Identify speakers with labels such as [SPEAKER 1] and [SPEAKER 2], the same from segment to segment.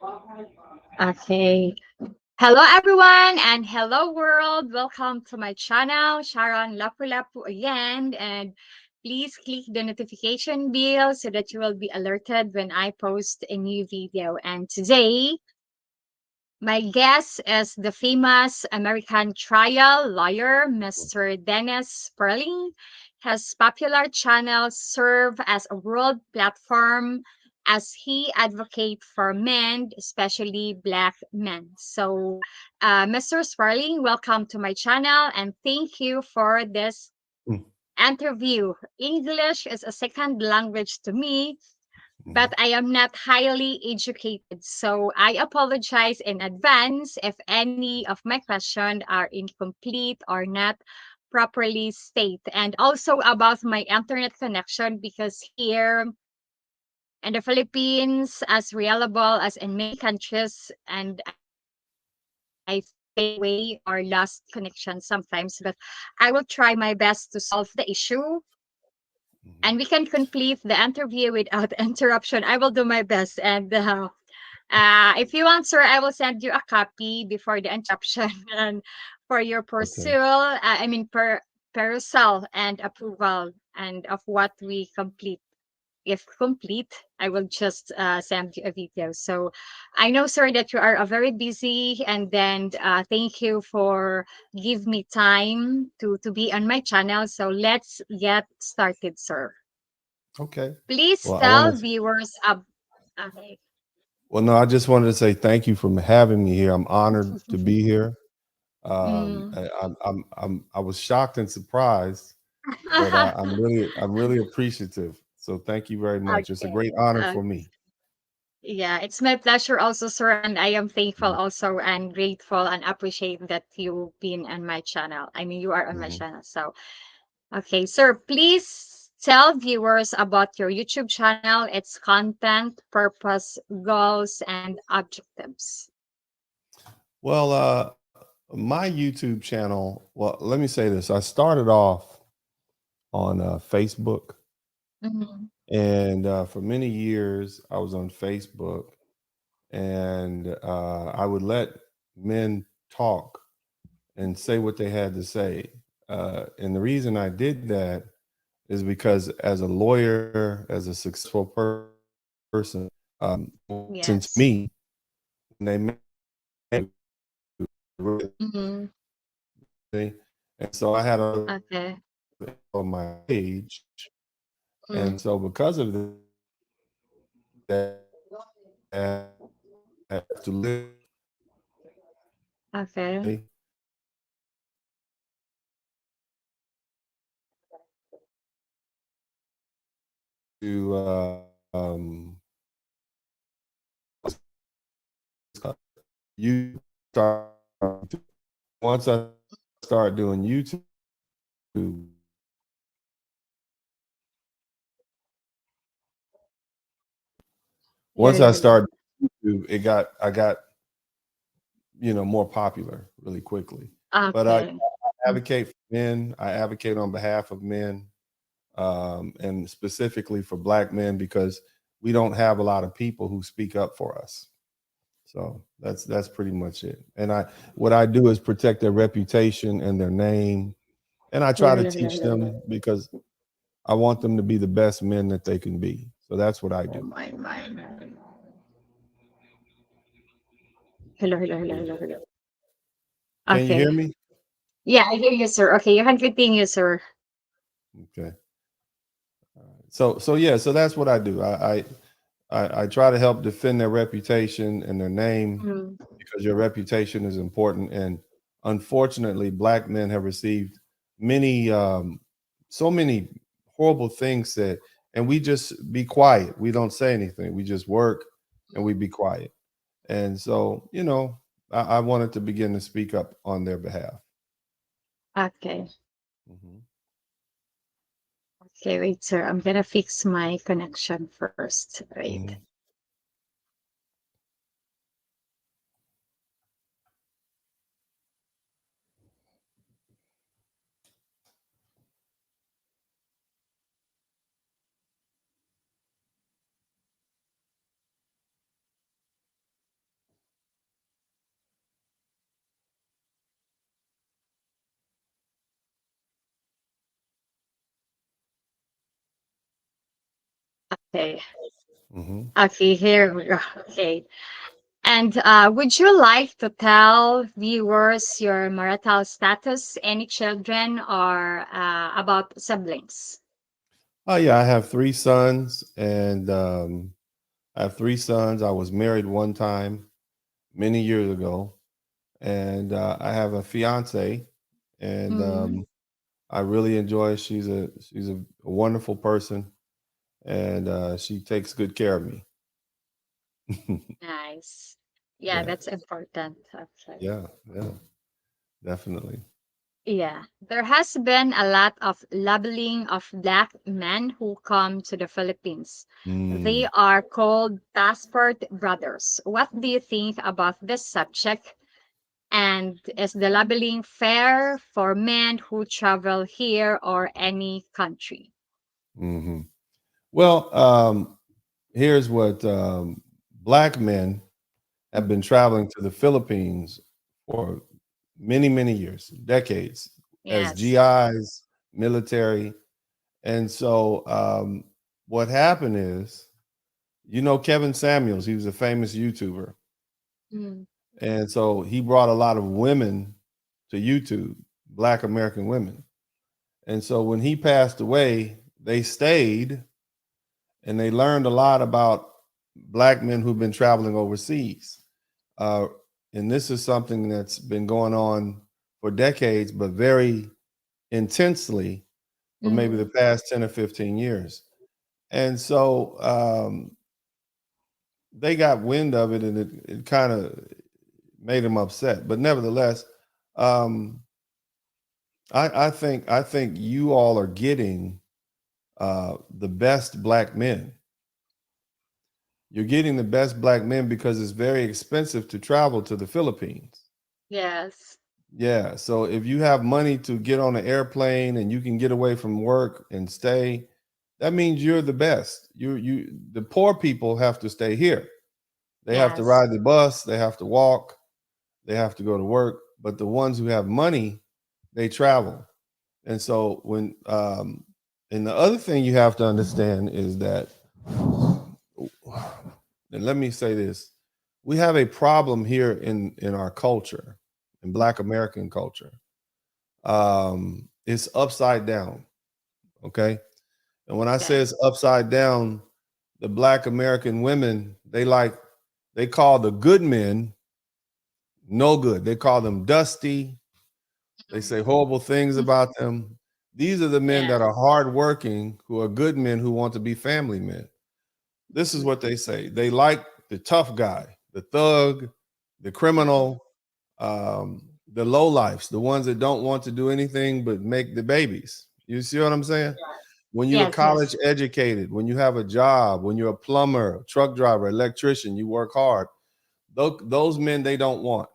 [SPEAKER 1] Okay. Hello, everyone, and hello, world. Welcome to my channel, Sharon Lapu Lapu again. And please click the notification bell so that you will be alerted when I post a new video. And today, my guest is the famous American trial lawyer, Mr. Dennis Spurling. His popular channels serve as a world platform as he advocates for men, especially Black men. So, Mr. Spurling, welcome to my channel and thank you for this
[SPEAKER 2] Mm,
[SPEAKER 1] interview. English is a second language to me,
[SPEAKER 2] mhm.
[SPEAKER 1] but I am not highly educated. So I apologize in advance if any of my questions are incomplete or not properly stated. And also about my internet connection, because here in the Philippines, as reliable as in many countries, and I fade away or lost connection sometimes, but I will try my best to solve the issue
[SPEAKER 2] Mhm.
[SPEAKER 1] and we can complete the interview without interruption. I will do my best. And if you want, sir, I will send you a copy before the interruption and for your
[SPEAKER 2] Okay.
[SPEAKER 1] pursual, perusal and approval and of what we complete. If complete, I will just send you a video. So I know, sir, that you are very busy, and then thank you for give me time to be on my channel. So let's get started, sir.
[SPEAKER 2] Okay.
[SPEAKER 1] Please
[SPEAKER 2] Well, I want
[SPEAKER 1] tell
[SPEAKER 2] to.
[SPEAKER 1] viewers ab okay.
[SPEAKER 2] Well, no, I just wanted to say thank you for having me here. I'm honored to be here.
[SPEAKER 1] Mm.
[SPEAKER 2] I was shocked and surprised, but I'm really appreciative. So thank you very much. It's a
[SPEAKER 1] Okay.
[SPEAKER 2] great honor
[SPEAKER 1] Uh,
[SPEAKER 2] for me.
[SPEAKER 1] yeah, it's my pleasure also, sir, and I am thankful
[SPEAKER 2] Mhm,
[SPEAKER 1] also and grateful and appreciate that you've been on my channel. I mean, you are on my
[SPEAKER 2] mhm.
[SPEAKER 1] channel. So, okay, sir, please tell viewers about your YouTube channel, its content, purpose, goals, and objectives.
[SPEAKER 2] Well, my YouTube channel. Well, let me say this. I started off on Facebook,
[SPEAKER 1] Mm-hmm.
[SPEAKER 2] and for many years I was on Facebook, and I would let men talk and say what they had to say. And the reason I did that is because, as a lawyer, as a successful person, listen to
[SPEAKER 1] Yes.
[SPEAKER 2] me when they make
[SPEAKER 1] Mm-hmm.
[SPEAKER 2] and so I had a
[SPEAKER 1] Okay.
[SPEAKER 2] on my page, and
[SPEAKER 1] Mm.
[SPEAKER 2] so because of that, I have to live
[SPEAKER 1] Okay.
[SPEAKER 2] to you start once I start doing YouTube.
[SPEAKER 1] Hello,
[SPEAKER 2] Once
[SPEAKER 1] hello,
[SPEAKER 2] I
[SPEAKER 1] hello.
[SPEAKER 2] started YouTube, I got more popular really quickly. But I
[SPEAKER 1] Okay. Mm.
[SPEAKER 2] advocate for men. I advocate on behalf of men, and specifically for Black men, because we don't have a lot of people who speak up for us. So that's pretty much it. And I what I do is protect their reputation and their name, and I
[SPEAKER 1] Hello,
[SPEAKER 2] try to
[SPEAKER 1] hello, hello,
[SPEAKER 2] teach
[SPEAKER 1] hello, hello.
[SPEAKER 2] them because I want them to be the best men that they can be. So that's what I
[SPEAKER 1] Oh
[SPEAKER 2] do.
[SPEAKER 1] my. Hello, hello, hello,
[SPEAKER 2] Yeah.
[SPEAKER 1] hello, hello.
[SPEAKER 2] Can you
[SPEAKER 1] Okay.
[SPEAKER 2] hear me?
[SPEAKER 1] Yeah, I hear you, sir. Okay, you can continue, sir.
[SPEAKER 2] Okay. So yeah, so that's what I do. I try to help defend their reputation and their name,
[SPEAKER 1] Mm.
[SPEAKER 2] because your reputation is important. And unfortunately, Black men have received many, so many horrible things said, and we just be quiet. We don't say anything. We just work and we be quiet. And so, I wanted to begin to speak up on their behalf.
[SPEAKER 1] Okay.
[SPEAKER 2] Mhm.
[SPEAKER 1] Okay, wait, sir. I'm gonna fix my connection first. Wait.
[SPEAKER 2] Mhm.
[SPEAKER 1] Okay.
[SPEAKER 2] Hmm.
[SPEAKER 1] Okay, here we go. Okay. And would you like to tell viewers your marital status, any children, or about siblings?
[SPEAKER 2] Oh yeah, I have three sons, and I have three sons. I was married one time many years ago, and I have a fiance, and
[SPEAKER 1] Mm,
[SPEAKER 2] I really enjoy. She's a wonderful person, and she takes good care of me.
[SPEAKER 1] nice. Yeah,
[SPEAKER 2] Yeah,
[SPEAKER 1] that's important. Okay.
[SPEAKER 2] yeah, yeah, definitely.
[SPEAKER 1] Yeah, there has been a lot of labeling of black men who come to the Philippines. They
[SPEAKER 2] Mm,
[SPEAKER 1] are called passport brothers. What do you think about this subject? And is the labeling fair for men who travel here or any country?
[SPEAKER 2] hmm. Well, here's what black men have
[SPEAKER 1] Mm,
[SPEAKER 2] been traveling to the Philippines for many, many years, decades, as
[SPEAKER 1] yes.
[SPEAKER 2] GIs, military. And so what happened is, Kevin Samuels, he was a famous YouTuber.
[SPEAKER 1] Mm,
[SPEAKER 2] And so he brought a lot of women to YouTube, Black American women. And so when he passed away, they stayed and they learned a lot about Black men who've been traveling overseas. Uh, and this is something that's been going on for decades, but very intensely for maybe the
[SPEAKER 1] mm,
[SPEAKER 2] past 10 or 15 years. And so they got wind of it, and it kind of made them upset. But nevertheless, um, I think you all are getting the best black men. You're getting the best black men because it's very expensive to travel to the Philippines.
[SPEAKER 1] yes.
[SPEAKER 2] Yeah. So if you have money to get on an airplane and you can get away from work and stay, that means you're the best. The poor people have to stay here. They have to
[SPEAKER 1] Yes.
[SPEAKER 2] ride the bus, they have to walk, they have to go to work. But the ones who have money, they travel. And so and the other thing you have to understand is that, and let me say this, we have a problem here in our culture, in Black American culture. It's upside down. Okay. And when I say
[SPEAKER 1] Okay.
[SPEAKER 2] it's upside down, the Black American women, they call the good men no good. They call them dusty. They
[SPEAKER 1] Mm,
[SPEAKER 2] say horrible things about them. These are the men
[SPEAKER 1] yeah.
[SPEAKER 2] that are hardworking, who are good men who want to be family men. This is
[SPEAKER 1] Mm,
[SPEAKER 2] what they say. They like the tough guy, the thug, the
[SPEAKER 1] mm,
[SPEAKER 2] criminal, the low lifes, the ones that don't want to do anything but make the babies. You see what I'm saying? When you're
[SPEAKER 1] yes. Yes.
[SPEAKER 2] college educated, when you have a job, when you're a plumber, truck driver, electrician, you work hard. Those men they don't want.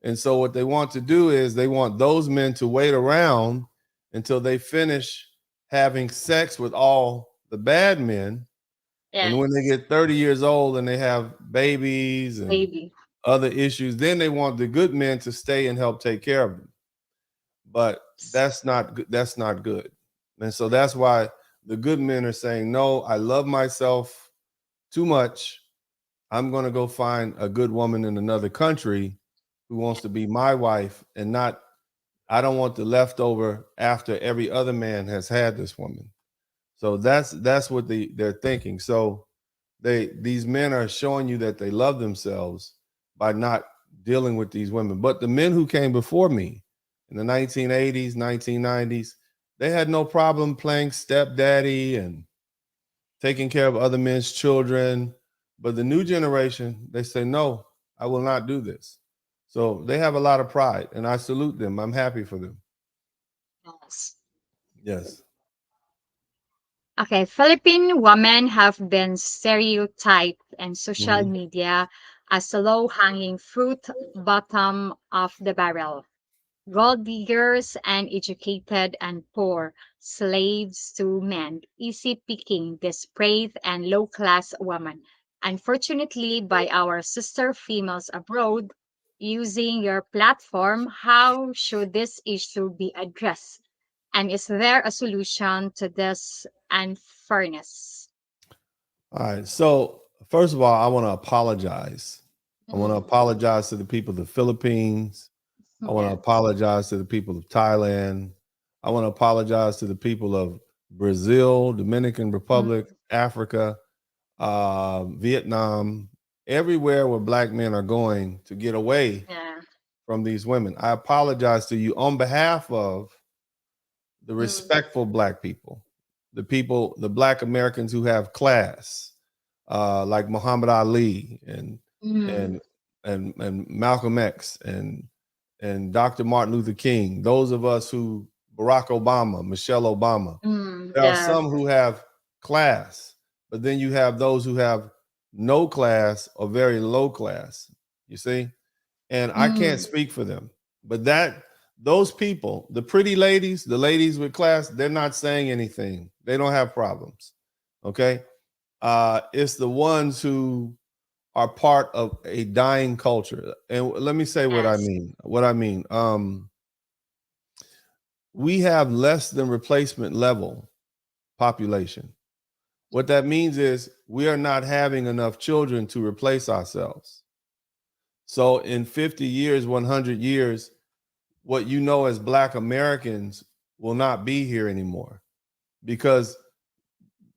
[SPEAKER 2] And so what they want to do is they want those men to wait around until they finish having sex with all the bad men. And when they
[SPEAKER 1] Yes.
[SPEAKER 2] get 30 years old and they have babies and
[SPEAKER 1] Baby.
[SPEAKER 2] other issues, then they want the good men to stay and help take care of them. But that's not good. That's not good. And so that's why the good men are saying, no, I love myself too much. I'm going to go find a good woman in another country who wants to be my wife, and not, I don't want the leftover after every other man has had this woman. So that's what they're thinking. So these men are showing you that they love themselves by not dealing with these women. But the men who came before me in the 1980s, 1990s, they had no problem playing stepdaddy and taking care of other men's children. But the new generation, they say, no, I will not do this. So they have a lot of pride, and I salute them. I'm happy for them.
[SPEAKER 1] Yes.
[SPEAKER 2] Yes.
[SPEAKER 1] Okay, Philippine women have been stereotyped in social
[SPEAKER 2] Hmm.
[SPEAKER 1] media as low-hanging fruit, bottom of the barrel, gold diggers, uneducated and poor, slaves to men, easy picking, desperate and low-class women. Unfortunately, by our sister females abroad, using your platform, how should this issue be addressed? And is there a solution to this unfairness?
[SPEAKER 2] All right. So first of all, I want to apologize. I want to
[SPEAKER 1] Mm.
[SPEAKER 2] apologize to the people of the Philippines. I want to
[SPEAKER 1] Yes.
[SPEAKER 2] apologize to the people of Thailand. I want to apologize to the people of Brazil, Dominican Republic,
[SPEAKER 1] Mm.
[SPEAKER 2] Africa, Vietnam, everywhere where black men are going to get away
[SPEAKER 1] Yeah.
[SPEAKER 2] from these women. I apologize to you on behalf of the
[SPEAKER 1] Mm.
[SPEAKER 2] respectful black people, the black Americans who have class, like Muhammad Ali
[SPEAKER 1] Mm.
[SPEAKER 2] and and Malcolm X and Dr. Martin Luther King. Those of us who Barack Obama, Michelle Obama.
[SPEAKER 1] Mm.
[SPEAKER 2] There are
[SPEAKER 1] Yes.
[SPEAKER 2] some who have class, but then you have those who have no class or very low class. You see? And I can't
[SPEAKER 1] Mm.
[SPEAKER 2] speak for them. But that those people, the pretty ladies, the ladies with class, they're not saying anything. They don't have problems. Okay? It's the ones who are part of a dying culture. And let me say what I
[SPEAKER 1] Yes.
[SPEAKER 2] mean. What I mean, we have less than replacement level population. What that means is we are not having enough children to replace ourselves. So in 50 years, 100 years, what you know as Black Americans will not be here anymore because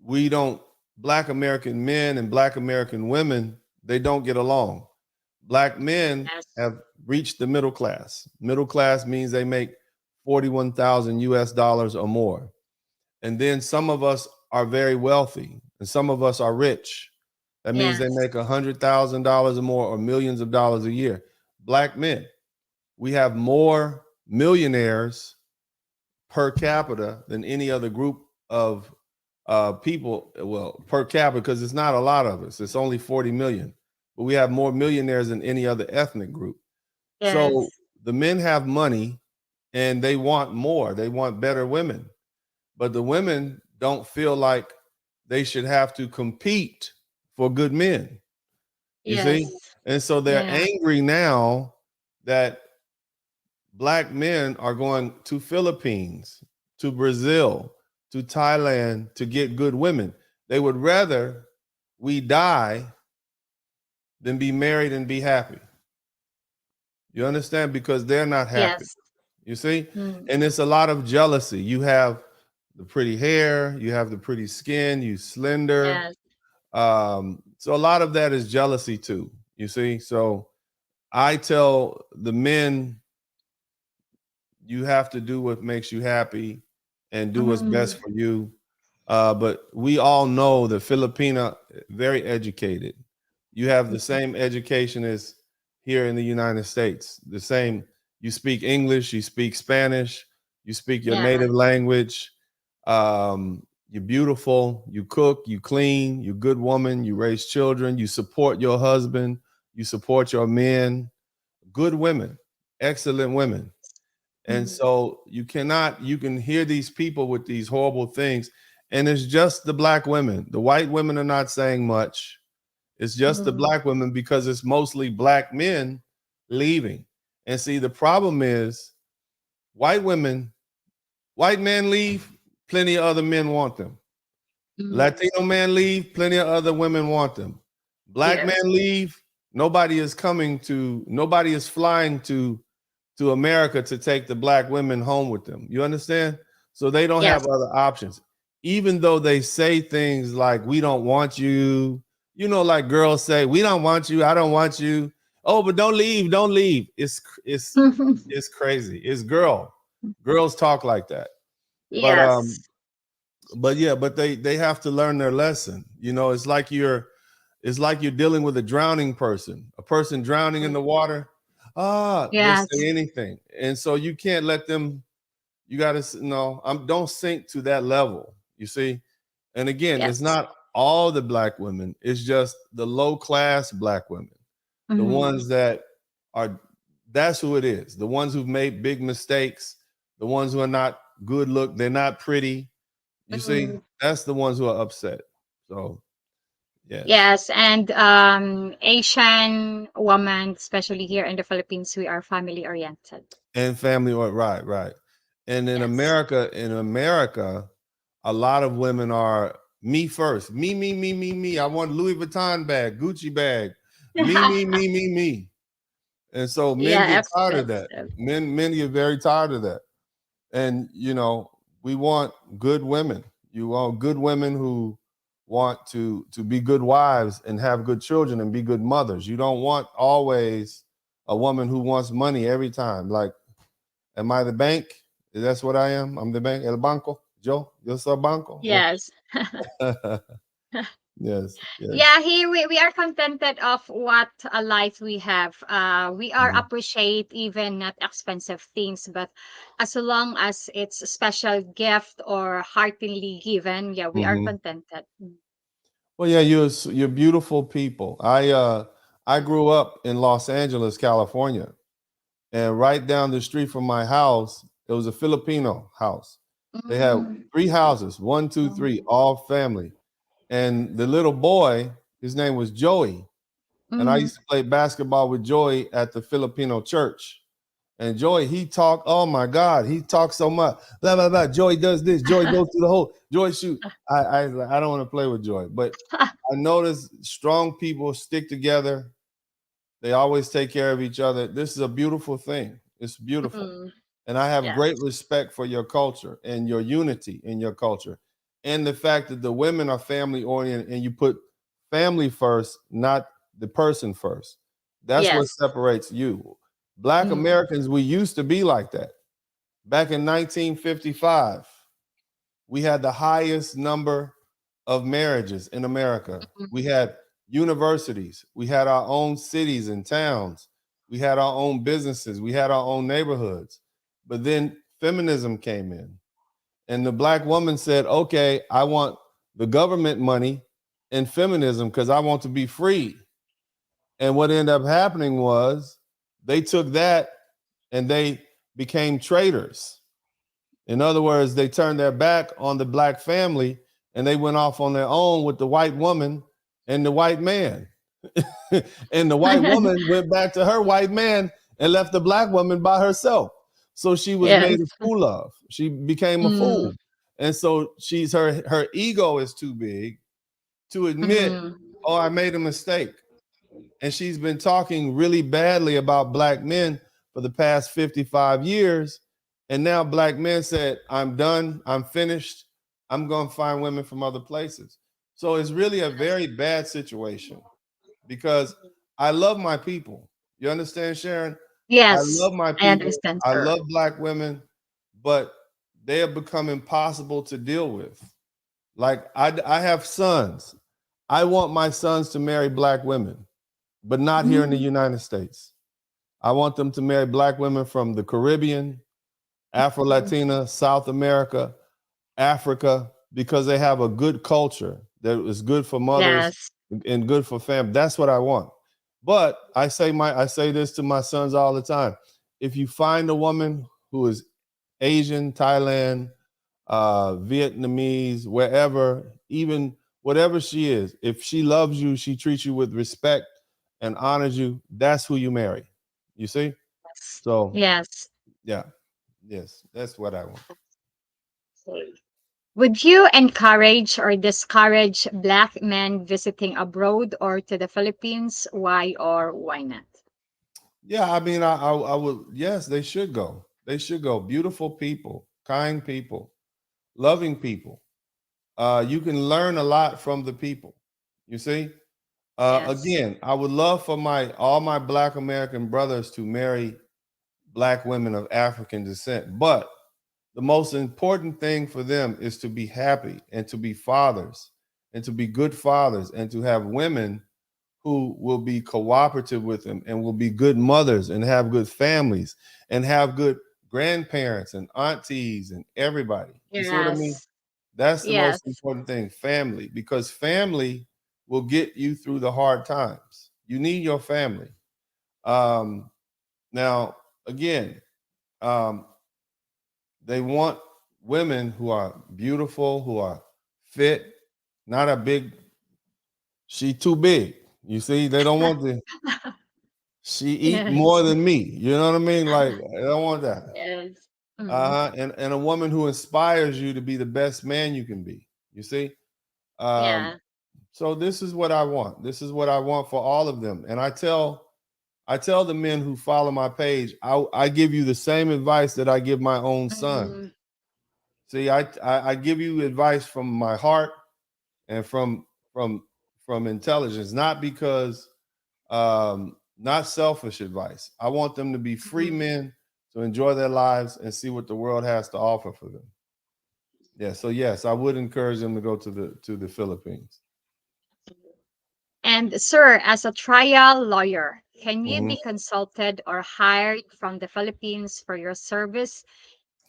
[SPEAKER 2] we don't, Black American men and Black American women, they don't get along. Black men
[SPEAKER 1] Yes.
[SPEAKER 2] have reached the middle class. Middle class means they make 41,000 US dollars or more. And then some of us are very wealthy and some of us are rich. That means they
[SPEAKER 1] Yes.
[SPEAKER 2] make $100,000 or more or millions of dollars a year. Black men, we have more millionaires per capita than any other group of people. Well, per capita, because it's not a lot of us, it's only 40 million, but we have more millionaires than any other ethnic group. So
[SPEAKER 1] Yes.
[SPEAKER 2] the men have money and they want more, they want better women, but the women don't feel like they should have to compete for good men, you see?
[SPEAKER 1] Yes.
[SPEAKER 2] And so they're
[SPEAKER 1] Yeah.
[SPEAKER 2] angry now that black men are going to Philippines, to Brazil, to Thailand to get good women. They would rather we die than be married and be happy. You understand? Because they're not happy.
[SPEAKER 1] Yes.
[SPEAKER 2] You see?
[SPEAKER 1] Mm.
[SPEAKER 2] And it's a lot of jealousy. You have the pretty hair, you have the pretty skin, you slender.
[SPEAKER 1] Yes.
[SPEAKER 2] So a lot of that is jealousy too. You see? So I tell the men, you have to do what makes you happy and do what's best
[SPEAKER 1] Mm.
[SPEAKER 2] for you. But we all know that Filipina very educated. You have the same education as here in the United States. The same. You speak English. You speak Spanish. You speak your
[SPEAKER 1] Yeah.
[SPEAKER 2] native language. You're beautiful. You cook. You clean. You're a good woman. You raise children. You support your husband. You support your men. Good women. Excellent women. And
[SPEAKER 1] Mm.
[SPEAKER 2] so you can hear these people with these horrible things. And it's just the black women. The white women are not saying much. It's just the
[SPEAKER 1] Mm.
[SPEAKER 2] black women because it's mostly black men leaving. And see, the problem is white women, white men leave, plenty of other men want them.
[SPEAKER 1] Mm.
[SPEAKER 2] Latino man leave, plenty of other women want them. Black man
[SPEAKER 1] Yes.
[SPEAKER 2] leave, nobody is flying to America to take the black women home with them. You understand? So they don't have
[SPEAKER 1] Yes.
[SPEAKER 2] other options. Even though they say things like, we don't want you, like girls say, we don't want you, I don't want you. Oh, but don't leave, don't leave. It's crazy. It's girls talk like that. But
[SPEAKER 1] Yes.
[SPEAKER 2] but they have to learn their lesson. It's like you're dealing with a drowning person, a person drowning in the water. They
[SPEAKER 1] Yes.
[SPEAKER 2] say anything, and so you can't let them. You got to no. Don't sink to that level. You see, and again, it's
[SPEAKER 1] Yes.
[SPEAKER 2] not all the black women. It's just the low class black women, the
[SPEAKER 1] Mm.
[SPEAKER 2] ones that are. That's who it is. The ones who've made big mistakes. The ones who are not good look. They're not pretty. You see,
[SPEAKER 1] Mm.
[SPEAKER 2] that's the ones who are upset. So yes.
[SPEAKER 1] Yes, and Asian women, especially here in the Philippines, we are family oriented.
[SPEAKER 2] And family or right. And
[SPEAKER 1] Yes.
[SPEAKER 2] in America, a lot of women are Me first. Me. I want Louis Vuitton bag, Gucci bag. Me. And so men
[SPEAKER 1] Yeah,
[SPEAKER 2] get tired of that.
[SPEAKER 1] expensive.
[SPEAKER 2] Men get very tired of that. And we want good women. You want good women who want to be good wives and have good children and be good mothers. You don't want always a woman who wants money every time. Like, am I the bank? That's what I am. I'm the bank. El banco. Yo soy banco.
[SPEAKER 1] Yes.
[SPEAKER 2] Yes, yes.
[SPEAKER 1] Yeah, here we are contented of what a life we have. We are
[SPEAKER 2] Mhm.
[SPEAKER 1] appreciate even not expensive things, but as long as it's a special gift or heartily given, yeah, we are
[SPEAKER 2] Mhm.
[SPEAKER 1] contented. Mm.
[SPEAKER 2] Well, yeah, you're beautiful people. I grew up in Los Angeles, California, and right down the street from my house, it was a Filipino house. They had
[SPEAKER 1] Mm.
[SPEAKER 2] three houses, one, two, three, all family. And the little boy, his name was Joey, and I
[SPEAKER 1] Mm.
[SPEAKER 2] used to play basketball with Joey at the Filipino church. And Joey, he talked. Oh my God, he talks so much. Blah blah blah. Joey does this. Joey goes through the hole. Joey shoot. I don't want to play with Joey, but I notice strong people stick together. They always take care of each other. This is a beautiful thing. It's beautiful.
[SPEAKER 1] Mm.
[SPEAKER 2] And I have great
[SPEAKER 1] Yes.
[SPEAKER 2] respect for your culture and your unity in your culture. And the fact that the women are family oriented and you put family first, not the person first. That's what
[SPEAKER 1] Yes.
[SPEAKER 2] separates you. Black
[SPEAKER 1] Mm.
[SPEAKER 2] Americans, we used to be like that. Back in 1955, we had the highest number of marriages in America. We
[SPEAKER 1] Mm.
[SPEAKER 2] had universities, we had our own cities and towns, we had our own businesses, we had our own neighborhoods. But then feminism came in, and the black woman said, okay, I want the government money and feminism because I want to be free. And what ended up happening was they took that and they became traitors. In other words, they turned their back on the black family and they went off on their own with the white woman and the white man. And the white woman went back to her white man and left the black woman by herself. So she was
[SPEAKER 1] Yes.
[SPEAKER 2] made a fool of. She became a
[SPEAKER 1] Mm.
[SPEAKER 2] fool. And so her ego is too big to admit,
[SPEAKER 1] Mm.
[SPEAKER 2] oh, I made a mistake. And she's been talking really badly about black men for the past 55 years. And now black men said, I'm done, I'm finished, I'm going to find women from other places. So it's really a very bad situation because I love my people. You understand, Sharon? I
[SPEAKER 1] Yes,
[SPEAKER 2] love my
[SPEAKER 1] I
[SPEAKER 2] people.
[SPEAKER 1] understand,
[SPEAKER 2] I
[SPEAKER 1] sir.
[SPEAKER 2] love black women, but they have become impossible to deal with. Like I have sons. I want my sons to marry black women, but not here in the
[SPEAKER 1] Mm.
[SPEAKER 2] United States. I want them to marry black women from the Caribbean, Afro
[SPEAKER 1] Mm.
[SPEAKER 2] Latina, South America, Africa, because they have a good culture that is good for mothers
[SPEAKER 1] Yes.
[SPEAKER 2] and good for family. That's what I want. But I say this to my sons all the time. If you find a woman who is Asian, Thailand, Vietnamese, wherever, even whatever she is, if she loves you, she treats you with respect and honors you, that's who you marry. You see?
[SPEAKER 1] Yes.
[SPEAKER 2] So,
[SPEAKER 1] Yes.
[SPEAKER 2] yeah, yes, that's what I want.
[SPEAKER 1] Would you encourage or discourage Black men visiting abroad or to the Philippines? Why or why not?
[SPEAKER 2] Yeah, I mean, I would, yes, they should go. They should go. Beautiful people, kind people, loving people. You can learn a lot from the people. You see?
[SPEAKER 1] Yes.
[SPEAKER 2] Again, I would love for my all my Black American brothers to marry Black women of African descent, but the most important thing for them is to be happy and to be fathers and to be good fathers and to have women who will be cooperative with them and will be good mothers and have good families and have good grandparents and aunties and everybody. You see what I mean?
[SPEAKER 1] Yes.
[SPEAKER 2] That's the most
[SPEAKER 1] Yes.
[SPEAKER 2] important thing, family, because family will get you through the hard times. You need your family. Um, now, again, um, they want women who are beautiful, who are fit, not a big, she too big. You see, they don't want the, she eat more
[SPEAKER 1] Yes.
[SPEAKER 2] than me. You know what I mean? Like, I don't want that.
[SPEAKER 1] Yes. Mm.
[SPEAKER 2] And a woman who inspires you to be the best man you can be. You see? Um,
[SPEAKER 1] Yeah.
[SPEAKER 2] so this is what I want. This is what I want for all of them. And I tell the men who follow my page, I give you the same advice that I give my own son.
[SPEAKER 1] Mhm.
[SPEAKER 2] See, I give you advice from my heart and from from intelligence, not because not selfish advice. I want them to be free
[SPEAKER 1] Mhm.
[SPEAKER 2] men to enjoy their lives and see what the world has to offer for them. Yeah, so yes, I would encourage them to go to the Philippines.
[SPEAKER 1] And sir, as a trial lawyer, can you
[SPEAKER 2] Mhm.
[SPEAKER 1] be consulted or hired from the Philippines for your service?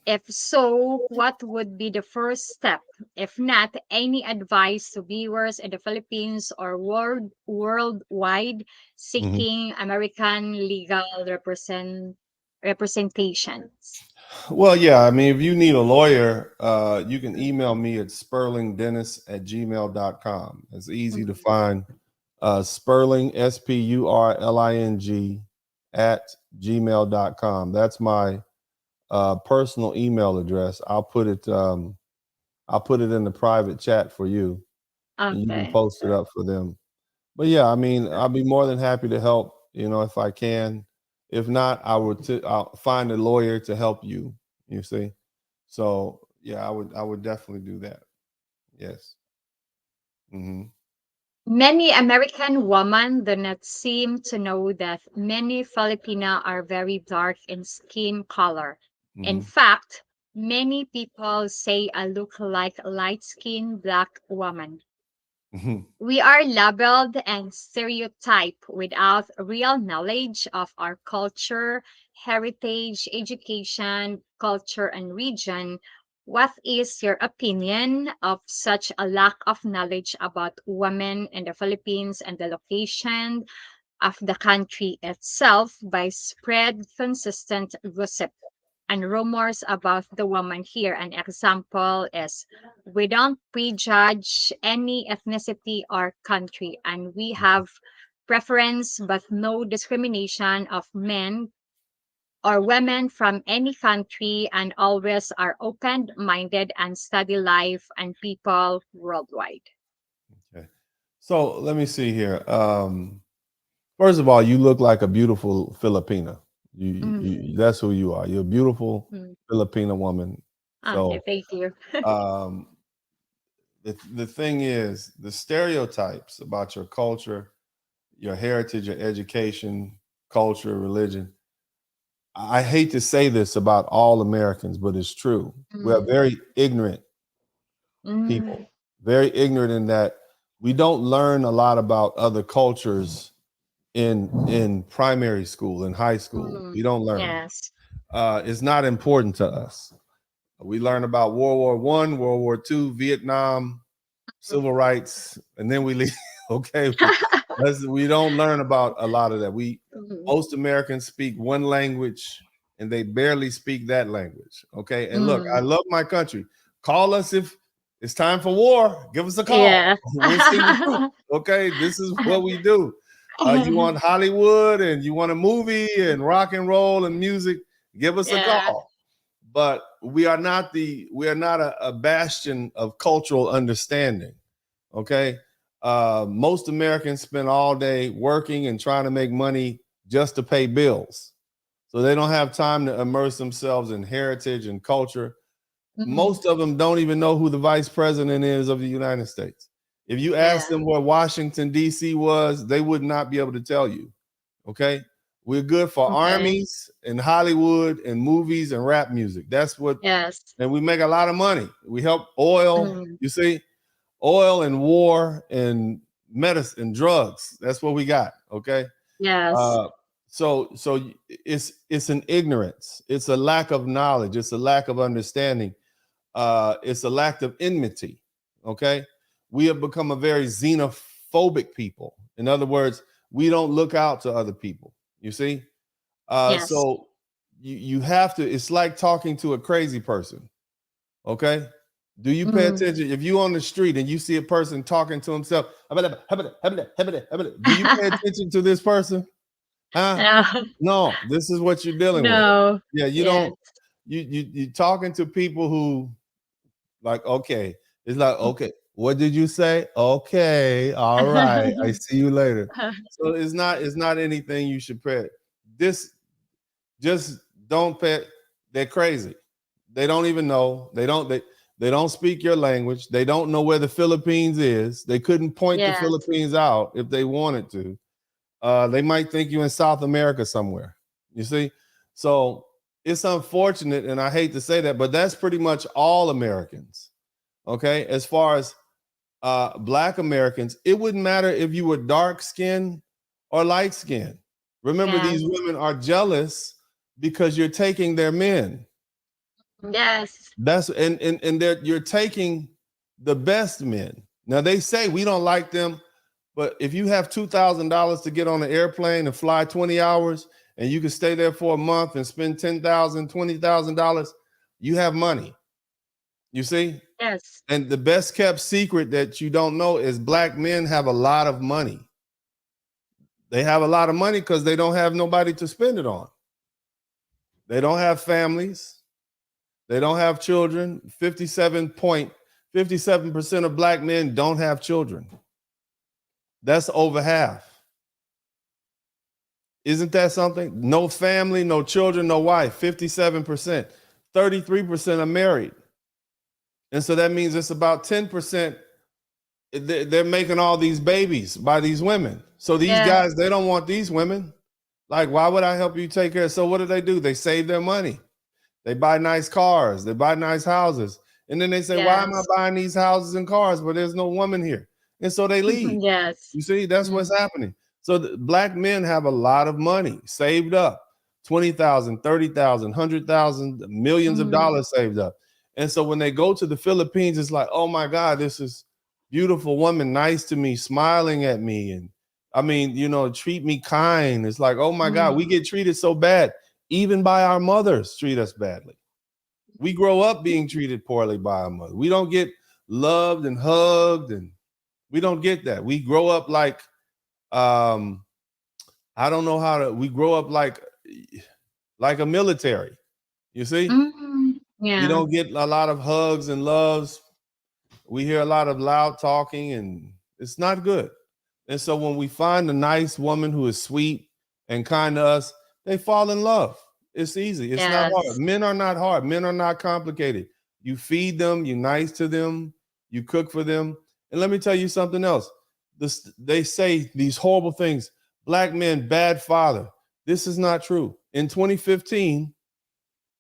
[SPEAKER 1] If so, what would be the first step? If not, any advice to viewers in the Philippines or worldwide
[SPEAKER 2] Mhm.
[SPEAKER 1] seeking American legal representations?
[SPEAKER 2] Well, yeah, I mean, if you need a lawyer, you can email me at spurlingdennis@gmail.com. It's easy to
[SPEAKER 1] Mhm.
[SPEAKER 2] find. Spurling, Spurling, at gmail.com. That's my personal email address. I'll put it in the private chat for you, and you can
[SPEAKER 1] Okay.
[SPEAKER 2] post it up for them. But yeah, I mean, I'll be more than happy to help, if I can. If not, I'll find a lawyer to help you, you see. So yeah, I would definitely do that. Yes. Hmm.
[SPEAKER 1] Many American women do not seem to know that many Filipina are very dark in skin color. In
[SPEAKER 2] Hmm.
[SPEAKER 1] fact, many people say I look like a light-skinned black woman.
[SPEAKER 2] Hmm.
[SPEAKER 1] We are labeled and stereotyped without real knowledge of our culture, heritage, education, culture, and region. What is your opinion of such a lack of knowledge about women in the Philippines and the location of the country itself by spread consistent gossip and rumors about the woman here? An example is we don't prejudge any ethnicity or country, and we have preference but no discrimination of men or women from any country, and always are open minded and study life and people worldwide.
[SPEAKER 2] Okay. So let me see here. First of all, you look like a beautiful Filipina.
[SPEAKER 1] Mhm.
[SPEAKER 2] That's who you are. You're a beautiful
[SPEAKER 1] Mhm.
[SPEAKER 2] Filipina woman.
[SPEAKER 1] Okay,
[SPEAKER 2] So
[SPEAKER 1] thank you.
[SPEAKER 2] um, the thing is, the stereotypes about your culture, your heritage, your education, culture, religion. I hate to say this about all Americans, but it's true. We are
[SPEAKER 1] Mm,
[SPEAKER 2] very ignorant
[SPEAKER 1] mm,
[SPEAKER 2] people, very ignorant in that we don't learn a lot about other cultures in primary school, in high school.
[SPEAKER 1] mm.
[SPEAKER 2] We don't learn.
[SPEAKER 1] Yes.
[SPEAKER 2] It's not important to us. We learn about World War I, World War II, Vietnam, civil rights, and then we leave. Okay, we don't learn about a lot of that.
[SPEAKER 1] Mhm.
[SPEAKER 2] Most Americans speak one language, and they barely speak that language. Okay, and look, I
[SPEAKER 1] Mm.
[SPEAKER 2] love my country. Call us if it's time for war. Give us a call.
[SPEAKER 1] Yeah.
[SPEAKER 2] We'll sing the truth. Okay, this is what we do. You want Hollywood and you want a movie and rock and roll and music? Give us a
[SPEAKER 1] Yeah.
[SPEAKER 2] call. But we are not a bastion of cultural understanding. Okay, most Americans spend all day working and trying to make money just to pay bills, so they don't have time to immerse themselves in heritage and culture.
[SPEAKER 1] Mhm.
[SPEAKER 2] Most of them don't even know who the vice president is of the United States. If you ask
[SPEAKER 1] Yeah.
[SPEAKER 2] them where Washington D.C. was, they would not be able to tell you. Okay, we're good for
[SPEAKER 1] Okay.
[SPEAKER 2] armies and Hollywood and movies and rap music. That's what,
[SPEAKER 1] Yes.
[SPEAKER 2] and we make a lot of money. We help oil.
[SPEAKER 1] Mhm.
[SPEAKER 2] You see, oil and war and medicine and drugs. That's what we got. Okay.
[SPEAKER 1] Yes.
[SPEAKER 2] Uh, so it's an ignorance. It's a lack of knowledge. It's a lack of understanding. It's a lack of enmity. Okay. We have become a very xenophobic people. In other words, we don't look out to other people. You see.
[SPEAKER 1] Yes.
[SPEAKER 2] So you have to. It's like talking to a crazy person. Okay. Do you pay
[SPEAKER 1] Mm.
[SPEAKER 2] attention if you on the street and you see a person talking to himself? Do you pay attention to this person? Huh?
[SPEAKER 1] No.
[SPEAKER 2] No, this is what you're dealing with.
[SPEAKER 1] No.
[SPEAKER 2] Yeah, you
[SPEAKER 1] Yes.
[SPEAKER 2] don't. You talking to people who, like, okay, it's like,
[SPEAKER 1] Mm.
[SPEAKER 2] okay. What did you say? Okay, all right. I see you later. So it's not anything you should pay. This just don't pay. They're crazy. They don't even know. They don't speak your language. They don't know where the Philippines is. They couldn't point the
[SPEAKER 1] Yes.
[SPEAKER 2] Philippines out if they wanted to. They might think you in South America somewhere. You see, so it's unfortunate, and I hate to say that, but that's pretty much all Americans. Okay, as far as Black Americans, it wouldn't matter if you were dark skinned or light skinned. Remember, these
[SPEAKER 1] Yes.
[SPEAKER 2] women are jealous because you're taking their men.
[SPEAKER 1] Yes.
[SPEAKER 2] That's and you're taking the best men. Now they say we don't like them, but if you have $2,000 to get on an airplane and fly 20 hours, and you can stay there for a month and spend $10,000, $20,000, you have money. You see,
[SPEAKER 1] Yes.
[SPEAKER 2] and the best kept secret that you don't know is Black men have a lot of money. They have a lot of money because they don't have nobody to spend it on. They don't have families. They don't have children. 57% of Black men don't have children. That's over half. Isn't that something? No family, no children, no wife. 57%. 33% are married. And so that means it's about 10%. They're making all these babies by these women. So these
[SPEAKER 1] Yeah.
[SPEAKER 2] guys, they don't want these women. Like, why would I help you take care? So what do? They save their money. They buy nice cars. They buy nice houses. And then they say, why am I
[SPEAKER 1] Yes.
[SPEAKER 2] buying these houses and cars but there's no woman here? And so they leave.
[SPEAKER 1] Yes.
[SPEAKER 2] You see, that's what's
[SPEAKER 1] Mm.
[SPEAKER 2] happening. So Black men have a lot of money saved up, 20,000, 30,000, 100,000, millions of
[SPEAKER 1] Mm.
[SPEAKER 2] dollars saved up. And so when they go to the Philippines, it's like, oh my God, this is beautiful woman, nice to me, smiling at me. And I mean, treat me kind. It's like, oh my God, we
[SPEAKER 1] Mm.
[SPEAKER 2] get treated so bad, even by our mothers treat us badly. We grow up being treated poorly by our mother. We don't get loved and hugged, and we don't get that. We grow up like um I don't know how to we grow up like a military. You see?
[SPEAKER 1] Mm.
[SPEAKER 2] We
[SPEAKER 1] Yeah.
[SPEAKER 2] don't get a lot of hugs and loves. We hear a lot of loud talking, and it's not good. And so when we find a nice woman who is sweet and kind to us, they fall in love. It's easy. It's not hard.
[SPEAKER 1] Yes.
[SPEAKER 2] Men are not hard. Men are not complicated. You feed them, you're nice to them, you cook for them. And let me tell you something else. They say these horrible things. Black men, bad father. This is not true. In 2015,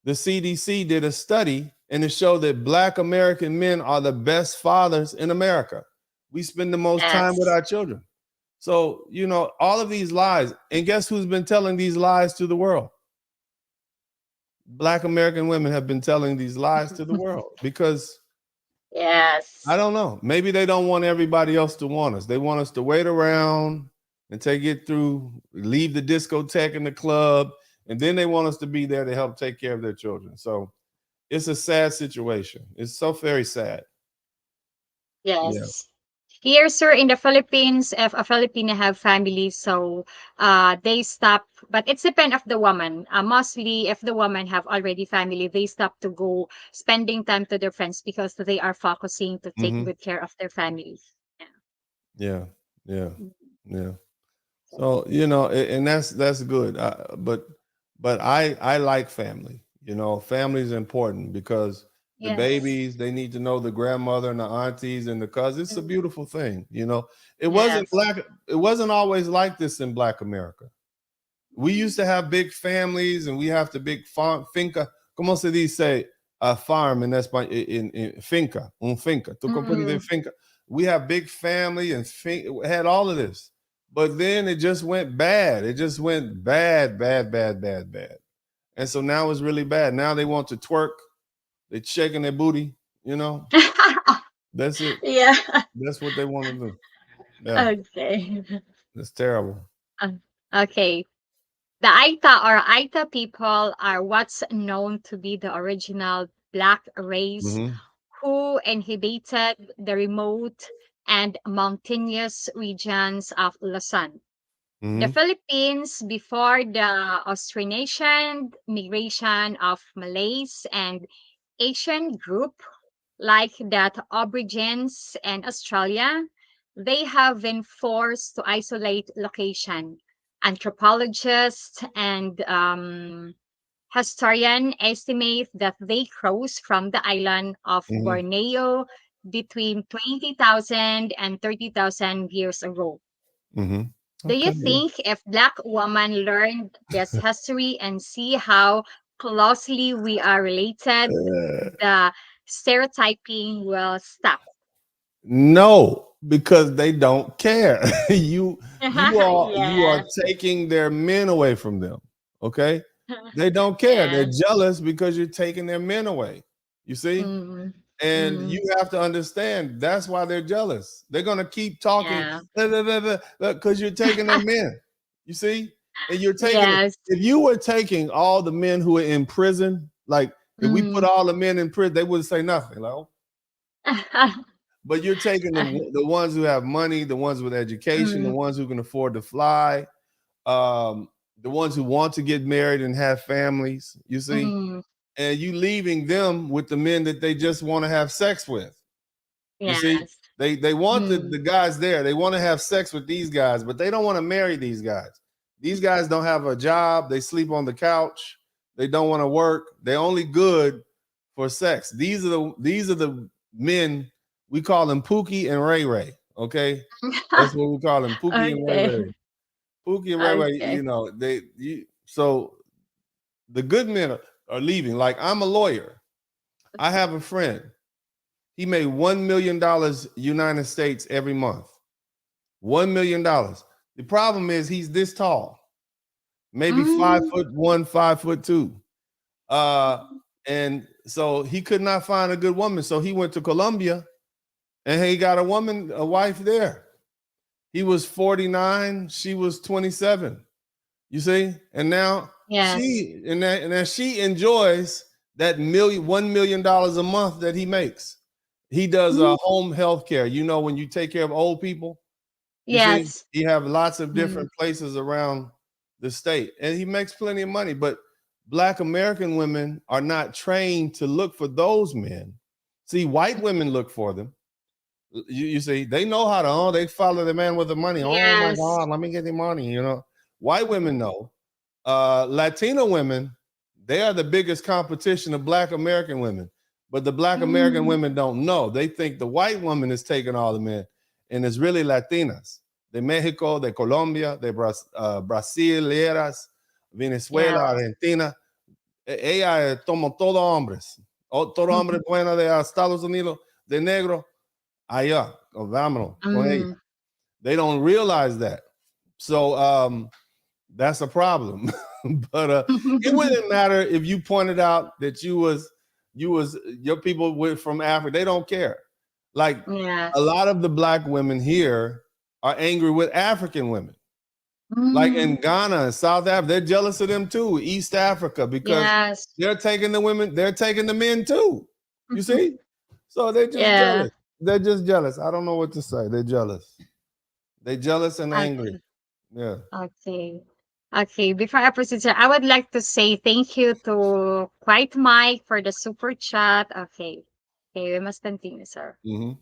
[SPEAKER 2] the CDC did a study and it showed that Black American men are the best fathers in America. We spend the most time with
[SPEAKER 1] Yes.
[SPEAKER 2] our children. So, all of these lies. And guess who's been telling these lies to the world? Black American women have been telling these lies to the world because I
[SPEAKER 1] Yes.
[SPEAKER 2] don't know. Maybe they don't want everybody else to want us. They want us to wait around until they get through, leave the discotheque and the club, and then they want us to be there to help take care of their children. So it's a sad situation. It's so very sad. Yeah.
[SPEAKER 1] Yes. Here, sir, in the Philippines, if a Filipino have family, so they stop. But it's depend of the woman. Mostly, if the woman have already family, they stop to go spending time to their friends because they are focusing to take
[SPEAKER 2] Hmm.
[SPEAKER 1] good care of their family. Yeah.
[SPEAKER 2] Yeah. Yeah.
[SPEAKER 1] Mhm.
[SPEAKER 2] Yeah.
[SPEAKER 1] So,
[SPEAKER 2] So and that's good. But I like family. Family is important because the
[SPEAKER 1] yes.
[SPEAKER 2] babies they need to know the grandmother and the aunties and the cousins. It's a
[SPEAKER 1] Mhm.
[SPEAKER 2] beautiful thing. It wasn't
[SPEAKER 1] Yes.
[SPEAKER 2] black. It wasn't always like this in Black America. We used to have big families and we have the big farm finca. Como se dice a farm in Espanol in finca, un finca. Tu comprende
[SPEAKER 1] Mm.
[SPEAKER 2] finca? We have big family and had all of this, but then it just went bad. It just went bad, bad, bad, bad, bad. And so now it's really bad. Now they want to twerk. They're shaking their booty. You know, that's it.
[SPEAKER 1] Yeah.
[SPEAKER 2] That's what they want to do. Yeah,
[SPEAKER 1] Okay.
[SPEAKER 2] it's terrible.
[SPEAKER 1] Uh, okay. The Aita people are what's known to be the original black race
[SPEAKER 2] Hmm.
[SPEAKER 1] who inhabited the remote and mountainous regions of Luzon. The
[SPEAKER 2] Hmm.
[SPEAKER 1] Philippines before the Austronesian migration of Malays and Asian group. like that Aborigines in Australia, they have been forced to isolate location. Anthropologists and historians estimate that they crossed from the island of
[SPEAKER 2] Hmm.
[SPEAKER 1] Borneo between 20,000 and 30,000 years ago.
[SPEAKER 2] Hmm.
[SPEAKER 1] Do you
[SPEAKER 2] Okay.
[SPEAKER 1] think if Black women learned this history and see how closely we are related,
[SPEAKER 2] Uh,
[SPEAKER 1] the stereotyping will stop?
[SPEAKER 2] no, because they don't care. You are
[SPEAKER 1] Yes.
[SPEAKER 2] taking their men away from them. Okay? They don't care. They're
[SPEAKER 1] Yes.
[SPEAKER 2] jealous because you're taking their men away. You see?
[SPEAKER 1] Mm,
[SPEAKER 2] And you
[SPEAKER 1] mm,
[SPEAKER 2] have to understand that's why they're jealous. They're gonna keep talking
[SPEAKER 1] yeah.
[SPEAKER 2] because you're taking their men. You see, and you're taking it.
[SPEAKER 1] Yes.
[SPEAKER 2] If you were taking all the men who are in prison, like if we put
[SPEAKER 1] Mm.
[SPEAKER 2] all the men in prison, they wouldn't say nothing. Like, oh. But you're taking the ones who have money, the ones with education, the
[SPEAKER 1] Mm,
[SPEAKER 2] ones who can afford to fly, um, the ones who want to get married and have families. You see,
[SPEAKER 1] mm,
[SPEAKER 2] and you leaving them with the men that they just want to have sex with. You see,
[SPEAKER 1] yes.
[SPEAKER 2] they want
[SPEAKER 1] Mm,
[SPEAKER 2] the guys there. They want to have sex with these guys, but they don't want to marry these guys. These guys don't have a job. They sleep on the couch. They don't want to work. They're only good for sex. These are the men. We call them Pookie and Ray Ray. Okay, that's what we call them, Pookie and Ray
[SPEAKER 1] okay.
[SPEAKER 2] Ray. Pookie and Ray Ray.
[SPEAKER 1] Okay.
[SPEAKER 2] So the good men are leaving. Like I'm a lawyer. I have a friend. He made $1 million United States every month. $1 million. The problem is he's this tall, maybe five
[SPEAKER 1] Mm,
[SPEAKER 2] foot one, 5'2". Uh, and so he could not find a good woman. So he went to Colombia and he got a wife there. He was 49, she was 27. You see? And now
[SPEAKER 1] yes.
[SPEAKER 2] and she enjoys that $1 million a month that he makes. He does
[SPEAKER 1] Mm,
[SPEAKER 2] home health care. You know, when you take care of old people, you see,
[SPEAKER 1] yes.
[SPEAKER 2] he have lots of
[SPEAKER 1] Mm,
[SPEAKER 2] different places around the state, and he makes plenty of money. But Black American women are not trained to look for those men. See, white women look for them. You see, they know how to. Oh, they follow the man with the money. Oh my
[SPEAKER 1] yes.
[SPEAKER 2] God, let me get the money. White women know. Latino women, they are the biggest competition of Black American women. But the Black American
[SPEAKER 1] Mm,
[SPEAKER 2] women don't know. They think the white woman is taking all the men, and it's really Latinas de Mexico, de Colombia, de Brasileras, Venezuela,
[SPEAKER 1] yeah.
[SPEAKER 2] Argentina. Ella toma todo hombres. Todo hombre bueno de Estados Unidos, de negro, allá, vámonos con ella.
[SPEAKER 1] Mm.
[SPEAKER 2] They don't realize that. So that's a problem. But it wouldn't matter if you pointed out that your people were from Africa. They don't care. Like a
[SPEAKER 1] Yes.
[SPEAKER 2] lot of the Black women here are angry with African women. Like in
[SPEAKER 1] Mm,
[SPEAKER 2] Ghana and South Africa, they're jealous of them too. East Africa, because
[SPEAKER 1] yes.
[SPEAKER 2] they're taking the women, they're taking the men too. You see? So they're just
[SPEAKER 1] Yeah.
[SPEAKER 2] jealous. They're just jealous. I don't know what to say. They're jealous. They're jealous and angry.
[SPEAKER 1] Okay.
[SPEAKER 2] Yeah.
[SPEAKER 1] Okay. Okay. Before I proceed, sir, I would like to say thank you to Quiet Mike for the super chat. Okay. Okay, we must continue, sir.
[SPEAKER 2] Hmm.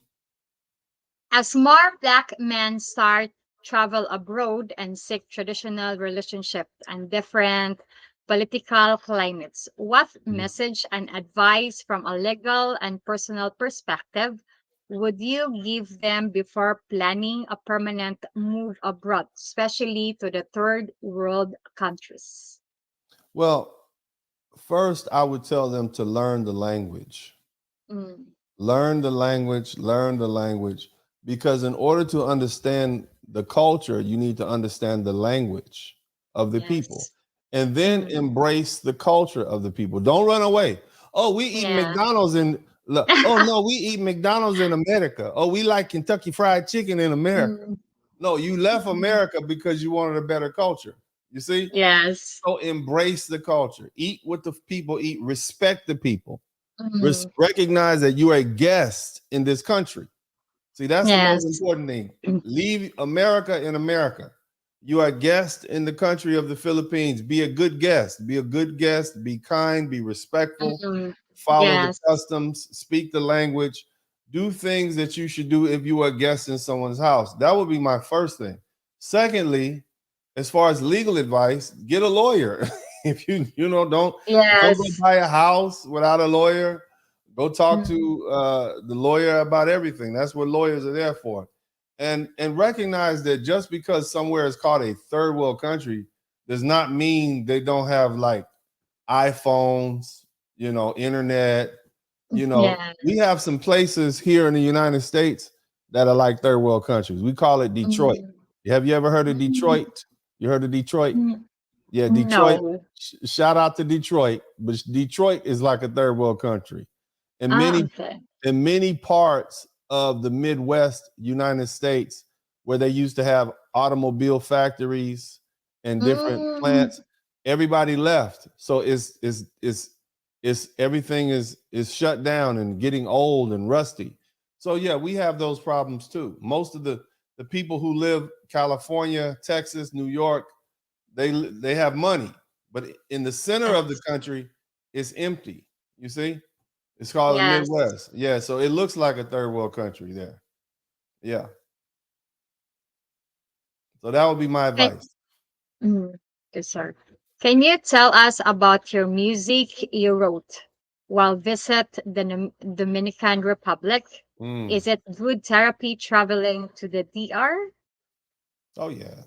[SPEAKER 1] As more Black men start travel abroad and seek traditional relationship and different political climates, what message and advice from a legal and personal perspective would you give them before planning a permanent move abroad, especially to the third world countries?
[SPEAKER 2] Well, first, I would tell them to learn the language.
[SPEAKER 1] Mm,
[SPEAKER 2] Learn the language, because in order to understand the culture, you need to understand the language of the people
[SPEAKER 1] yes.
[SPEAKER 2] and then
[SPEAKER 1] Mm,
[SPEAKER 2] embrace the culture of the people. Don't run away. Oh, we eat
[SPEAKER 1] yeah.
[SPEAKER 2] McDonald's oh no, we eat McDonald's in America. Oh, we like Kentucky Fried Chicken in America.
[SPEAKER 1] Mm,
[SPEAKER 2] No, you left
[SPEAKER 1] mm,
[SPEAKER 2] America because you wanted a better culture. You see?
[SPEAKER 1] yes.
[SPEAKER 2] So embrace the culture. Eat what the people eat. Respect the people.
[SPEAKER 1] Mm,
[SPEAKER 2] Recognize that you are a guest in this country. See, that's the most
[SPEAKER 1] yes.
[SPEAKER 2] important thing. Leave America in America. You are a guest in the country of the Philippines. Be a good guest. Be a good guest. Be kind. Be respectful.
[SPEAKER 1] Mm,
[SPEAKER 2] follow the
[SPEAKER 1] Yes.
[SPEAKER 2] customs, speak the language, do things that you should do if you are a guest in someone's house. That would be my first thing. Secondly, as far as legal advice, get a lawyer. If don't go
[SPEAKER 1] Yes.
[SPEAKER 2] buy a house without a lawyer. Go talk
[SPEAKER 1] Mm.
[SPEAKER 2] to the lawyer about everything. That's what lawyers are there for. And recognize that just because somewhere is called a third world country does not mean they don't have like iPhones, internet. We
[SPEAKER 1] Yes.
[SPEAKER 2] have some places here in the United States that are like third world countries. We call it Detroit.
[SPEAKER 1] Mm.
[SPEAKER 2] Have you ever heard of
[SPEAKER 1] Mm.
[SPEAKER 2] Detroit? You heard of Detroit?
[SPEAKER 1] Mm.
[SPEAKER 2] Yeah, Detroit.
[SPEAKER 1] No.
[SPEAKER 2] Shout out to Detroit, but Detroit is like a third world country. And
[SPEAKER 1] Ah,
[SPEAKER 2] many
[SPEAKER 1] okay.
[SPEAKER 2] in many parts of the Midwest United States where they used to have automobile factories and different
[SPEAKER 1] Mm.
[SPEAKER 2] plants, everybody left. So it's everything is shut down and getting old and rusty. So yeah, we have those problems too. Most of the people who live California, Texas, New York, they have money, but in the center of the
[SPEAKER 1] Yes.
[SPEAKER 2] country, it's empty. You see, it's called the
[SPEAKER 1] Yes.
[SPEAKER 2] Midwest. Yeah, so it looks like a third world country there. Yeah, so that would be my
[SPEAKER 1] Can,
[SPEAKER 2] advice.
[SPEAKER 1] Yes, sir. Can you tell us about your music you wrote while visit the Dominican Republic?
[SPEAKER 2] Mm.
[SPEAKER 1] Is it good therapy traveling to the DR?
[SPEAKER 2] Oh yeah,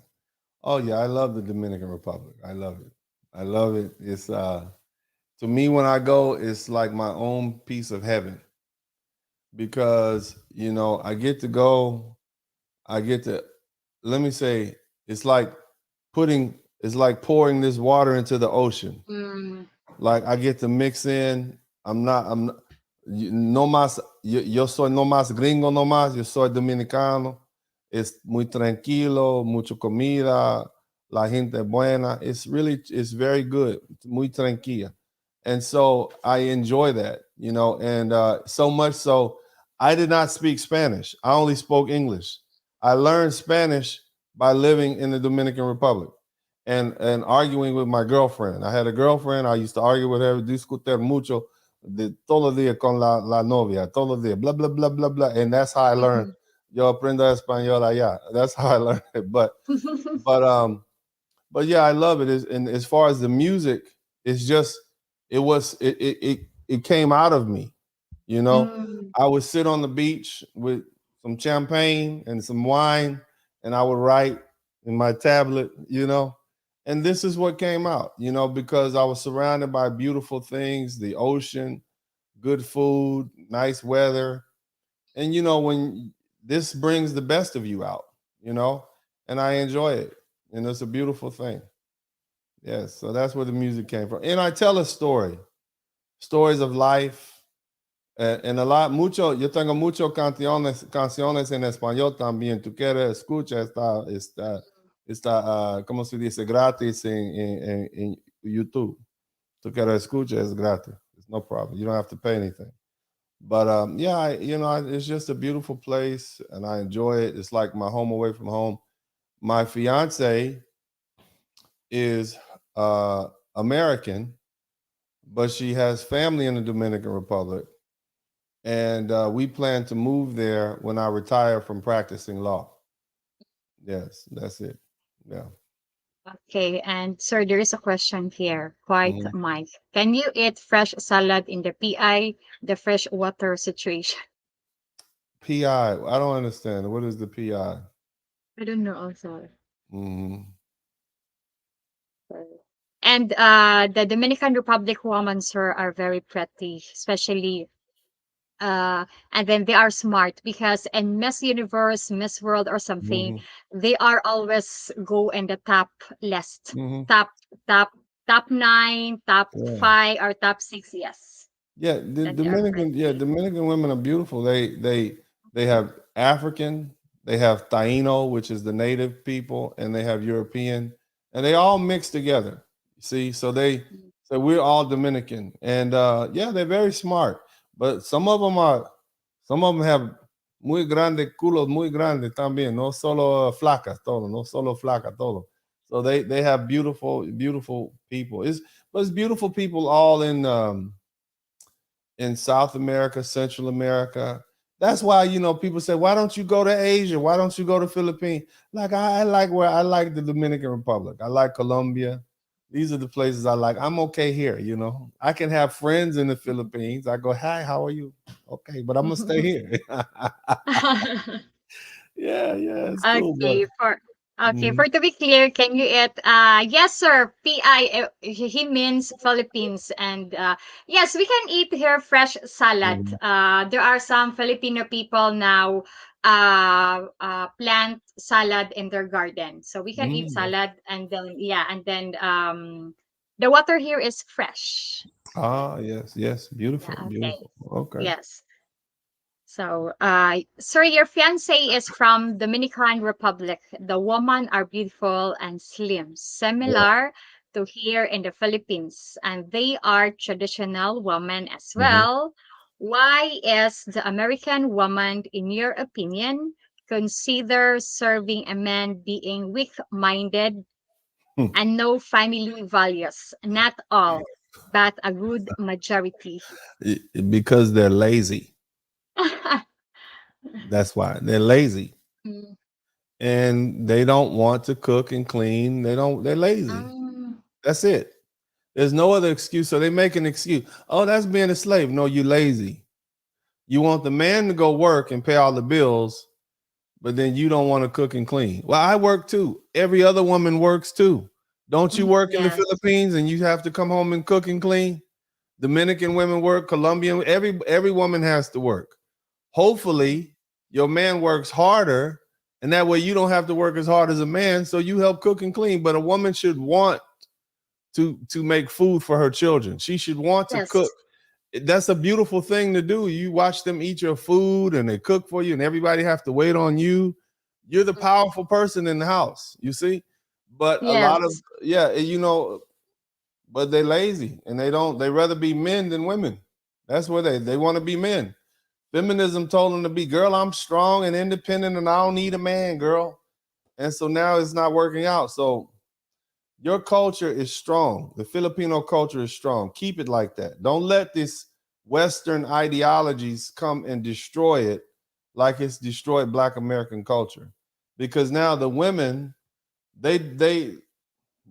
[SPEAKER 2] oh yeah. I love the Dominican Republic. I love it. I love it. It's to me when I go, it's like my own piece of heaven because I get to go. I get to let me say it's like it's like pouring this water into the ocean.
[SPEAKER 1] Mm,
[SPEAKER 2] Like I get to mix in. I'm not, no más, yo soy no más gringo no más, yo soy dominicano. Es muy tranquilo, mucha comida, la gente buena. It's very good, muy tranquila. And so I enjoy that, and so much so I did not speak Spanish. I only spoke English. I learned Spanish by living in the Dominican Republic and arguing with my girlfriend. I had a girlfriend. I used to argue with her, discutir mucho, de todos los días con la novia, todos los días, blah blah blah blah blah. And that's how I learned.
[SPEAKER 1] mhm.
[SPEAKER 2] Yo aprendo español allá. That's how I learned it. But but yeah, I love it. And as far as the music, it's just it came out of me. You know,
[SPEAKER 1] Mm,
[SPEAKER 2] I would sit on the beach with some champagne and some wine, and I would write in my tablet. And this is what came out. Because I was surrounded by beautiful things, the ocean, good food, nice weather, and when this brings the best of you out. You know, and I enjoy it, and it's a beautiful thing. Yes, so that's where the music came from. And I tell a story, stories of life, en a lot, mucho, yo tengo muchas canciones en español también. Tú quieres escuchar, ¿cómo se dice? Gratis en YouTube. Tú quieres escuchar, es gratis. It's no problem. You don't have to pay anything. But yeah, it's just a beautiful place and I enjoy it. It's like my home away from home. My fiance is American, but she has family in the Dominican Republic. And we plan to move there when I retire from practicing law. Yes, that's it. Yeah.
[SPEAKER 1] okay, and sir, there is a question here, quite
[SPEAKER 2] Mhm.
[SPEAKER 1] Mike. Can you eat fresh salad in the PI, the fresh water situation?
[SPEAKER 2] I don't understand. What is the PI?
[SPEAKER 1] I don't know also.
[SPEAKER 2] Hmm.
[SPEAKER 1] And the Dominican Republic women, sir, are very pretty, especially and then they are smart because in Miss Universe, Miss World, or something,
[SPEAKER 2] Hmm.
[SPEAKER 1] they are always go in the top list,
[SPEAKER 2] Hmm.
[SPEAKER 1] top top top nine, top
[SPEAKER 2] Yeah.
[SPEAKER 1] five, or top six. Yes,
[SPEAKER 2] Yeah, the
[SPEAKER 1] that they are
[SPEAKER 2] Dominican, yeah,
[SPEAKER 1] pretty.
[SPEAKER 2] Dominican women are beautiful. They have African, they have Taino, which is the native people, and they have European, and they all mix together. See, so we're all Dominican, and yeah, they're very smart. But some of them have muy grande culos, muy grande también, no solo flacas, todo, no solo flaca, todo. So they have beautiful, beautiful people. It's beautiful people all in. in South America, Central America. That's why, people say, why don't you go to Asia? Why don't you go to Philippines? Like I like where I like the Dominican Republic. I like Colombia. These are the places I like. I'm okay here. I can have friends in the Philippines. I go, hi, how are you? Okay, but I'm gonna stay here. Yeah, it's cool. But
[SPEAKER 1] Okay,
[SPEAKER 2] mhm.
[SPEAKER 1] for to be clear, can you eat yes sir, PI he means Philippines and yes, we can eat here fresh salad.
[SPEAKER 2] Mhm.
[SPEAKER 1] There are some Filipino people now plant salad in their garden. So we can eat
[SPEAKER 2] Mm.
[SPEAKER 1] salad and then yeah, and then the water here is fresh.
[SPEAKER 2] Yes, beautiful,
[SPEAKER 1] Yeah, okay.
[SPEAKER 2] beautiful. Okay.
[SPEAKER 1] Yes. So, sir, your fiance is from Dominican Republic. The women are beautiful and slim,
[SPEAKER 2] Yeah.
[SPEAKER 1] similar to here in the Philippines, and they are traditional women as
[SPEAKER 2] Mhm.
[SPEAKER 1] well. Why is the American woman, in your opinion, consider serving a man being weak-minded
[SPEAKER 2] Hmm.
[SPEAKER 1] and no family values? Not all, but a good majority.
[SPEAKER 2] Because they're lazy. That's why they're lazy
[SPEAKER 1] Mm,
[SPEAKER 2] and they don't want to cook and clean. They're lazy.
[SPEAKER 1] mm,
[SPEAKER 2] That's it. There's no other excuse. So they make an excuse. Oh, that's being a slave. No, you lazy. You want the man to go work and pay all the bills, but then you don't want to cook and clean. Well, I work too. Every other woman works too. Don't you work in the
[SPEAKER 1] yes.
[SPEAKER 2] Philippines and you have to come home and cook and clean? Dominican women work, Colombian, every woman has to work. Hopefully, your man works harder, and that way you don't have to work as hard as a man, so you help cook and clean. But a woman should want to make food for her children. She should want to cook.
[SPEAKER 1] Yes.
[SPEAKER 2] That's a beautiful thing to do. You watch them eat your food and they cook for you, and everybody have to wait on you. You're the
[SPEAKER 1] Mhm.
[SPEAKER 2] powerful person in the house, you see. But a lot of
[SPEAKER 1] Yes.
[SPEAKER 2] yeah, but they lazy and they rather be men than women. That's where they want to be men. Feminism told them to be, girl, I'm strong and independent and I don't need a man, girl. And so now it's not working out. So your culture is strong. The Filipino culture is strong. Keep it like that. Don't let this Western ideologies come and destroy it like it's destroyed Black American culture. Because now the women, they they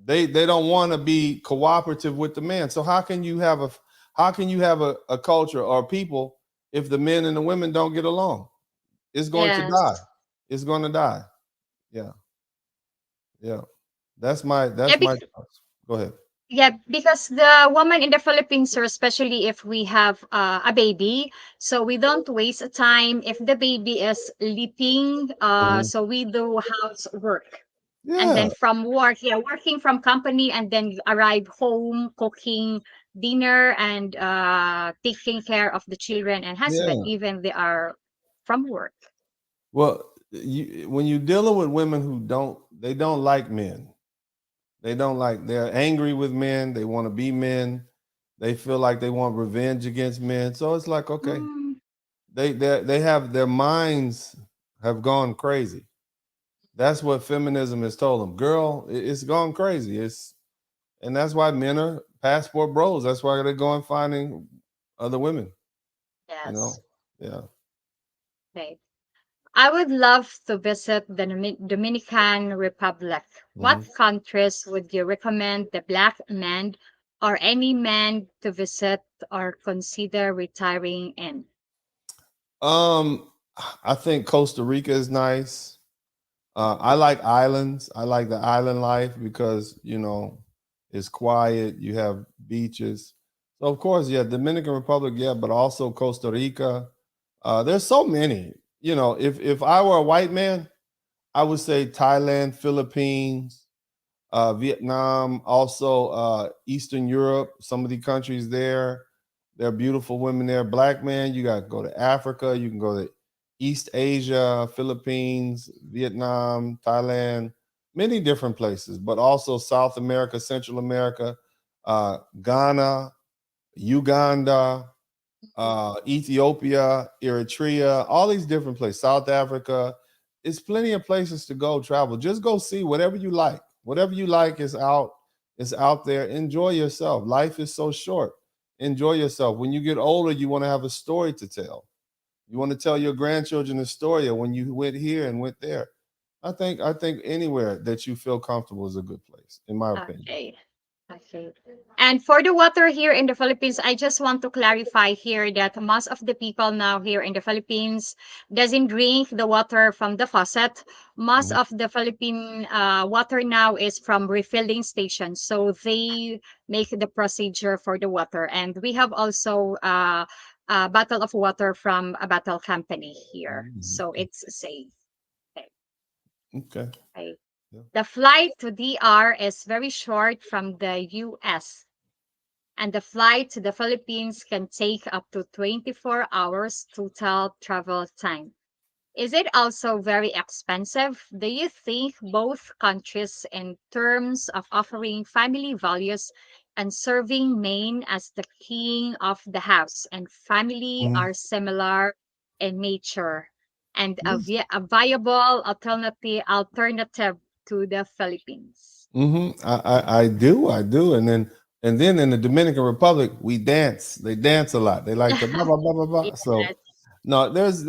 [SPEAKER 2] they don't want to be cooperative with the man. So how can you have a culture or people if the men and the women don't get along? It's going to die.
[SPEAKER 1] Yes.
[SPEAKER 2] It's going to die. Yeah, yeah. That's my
[SPEAKER 1] Yeah,
[SPEAKER 2] thoughts. Go ahead.
[SPEAKER 1] yeah, because the woman in the Philippines, or especially if we have a baby, so we don't waste a time if the baby is leaping.
[SPEAKER 2] Mhm.
[SPEAKER 1] So we do housework. And
[SPEAKER 2] Yeah,
[SPEAKER 1] then from work, yeah, working from company, and then you arrive home, cooking dinner and taking care of the children and husband,
[SPEAKER 2] yeah.
[SPEAKER 1] even they are from work.
[SPEAKER 2] Well, when you're dealing with women they don't like men. They're angry with men. They want to be men. They feel like they want revenge against men. So it's like, okay,
[SPEAKER 1] Mm,
[SPEAKER 2] they have their minds have gone crazy. That's what feminism has told them. Girl, it's gone crazy. And that's why men are passport bros. That's why they're going finding other women. You
[SPEAKER 1] yes.
[SPEAKER 2] know, yeah.
[SPEAKER 1] Okay. I would love to visit the Dominican Republic. What
[SPEAKER 2] Mhm.
[SPEAKER 1] countries would you recommend the black man or any man to visit or consider retiring in?
[SPEAKER 2] Um, I think Costa Rica is nice. I like islands. I like the island life because it's quiet. You have beaches. So of course, yeah, Dominican Republic, yeah, but also Costa Rica. There's so many. If I were a white man, I would say Thailand, Philippines, Vietnam, also Eastern Europe. Some of the countries there, there are beautiful women there. Black man, you got to go to Africa. You can go to East Asia, Philippines, Vietnam, Thailand, many different places, but also South America, Central America, Ghana, Uganda, Ethiopia, Eritrea, all these different places, South Africa. It's plenty of places to go travel. Just go see whatever you like. Whatever you like is out there. Enjoy yourself. Life is so short. Enjoy yourself. When you get older, you want to have a story to tell. You want to tell your grandchildren a story of when you went here and went there. I think anywhere that you feel comfortable is a good place, in my opinion.
[SPEAKER 1] Okay. Okay. And for the water here in the Philippines, I just want to clarify here that most of the people now here in the Philippines doesn't drink the water from the faucet. Most
[SPEAKER 2] Mhm.
[SPEAKER 1] of the Philippine water now is from refilling stations. So they make the procedure for the water. And we have also a bottle of water from a bottle company here.
[SPEAKER 2] Mhm.
[SPEAKER 1] So it's safe. Okay.
[SPEAKER 2] Okay.
[SPEAKER 1] Okay.
[SPEAKER 2] Yeah.
[SPEAKER 1] The flight to DR is very short from the US, and the flight to the Philippines can take up to 24 hours total travel time. Is it also very expensive? Do you think both countries, in terms of offering family values and serving Maine as the king of the house and family,
[SPEAKER 2] Mhm.
[SPEAKER 1] are similar in nature and
[SPEAKER 2] Yes.
[SPEAKER 1] a viable alternative to the Philippines?
[SPEAKER 2] I do, and then in the Dominican Republic, we dance. They dance a lot. They like to blah blah blah blah blah. So
[SPEAKER 1] Yes.
[SPEAKER 2] no, there's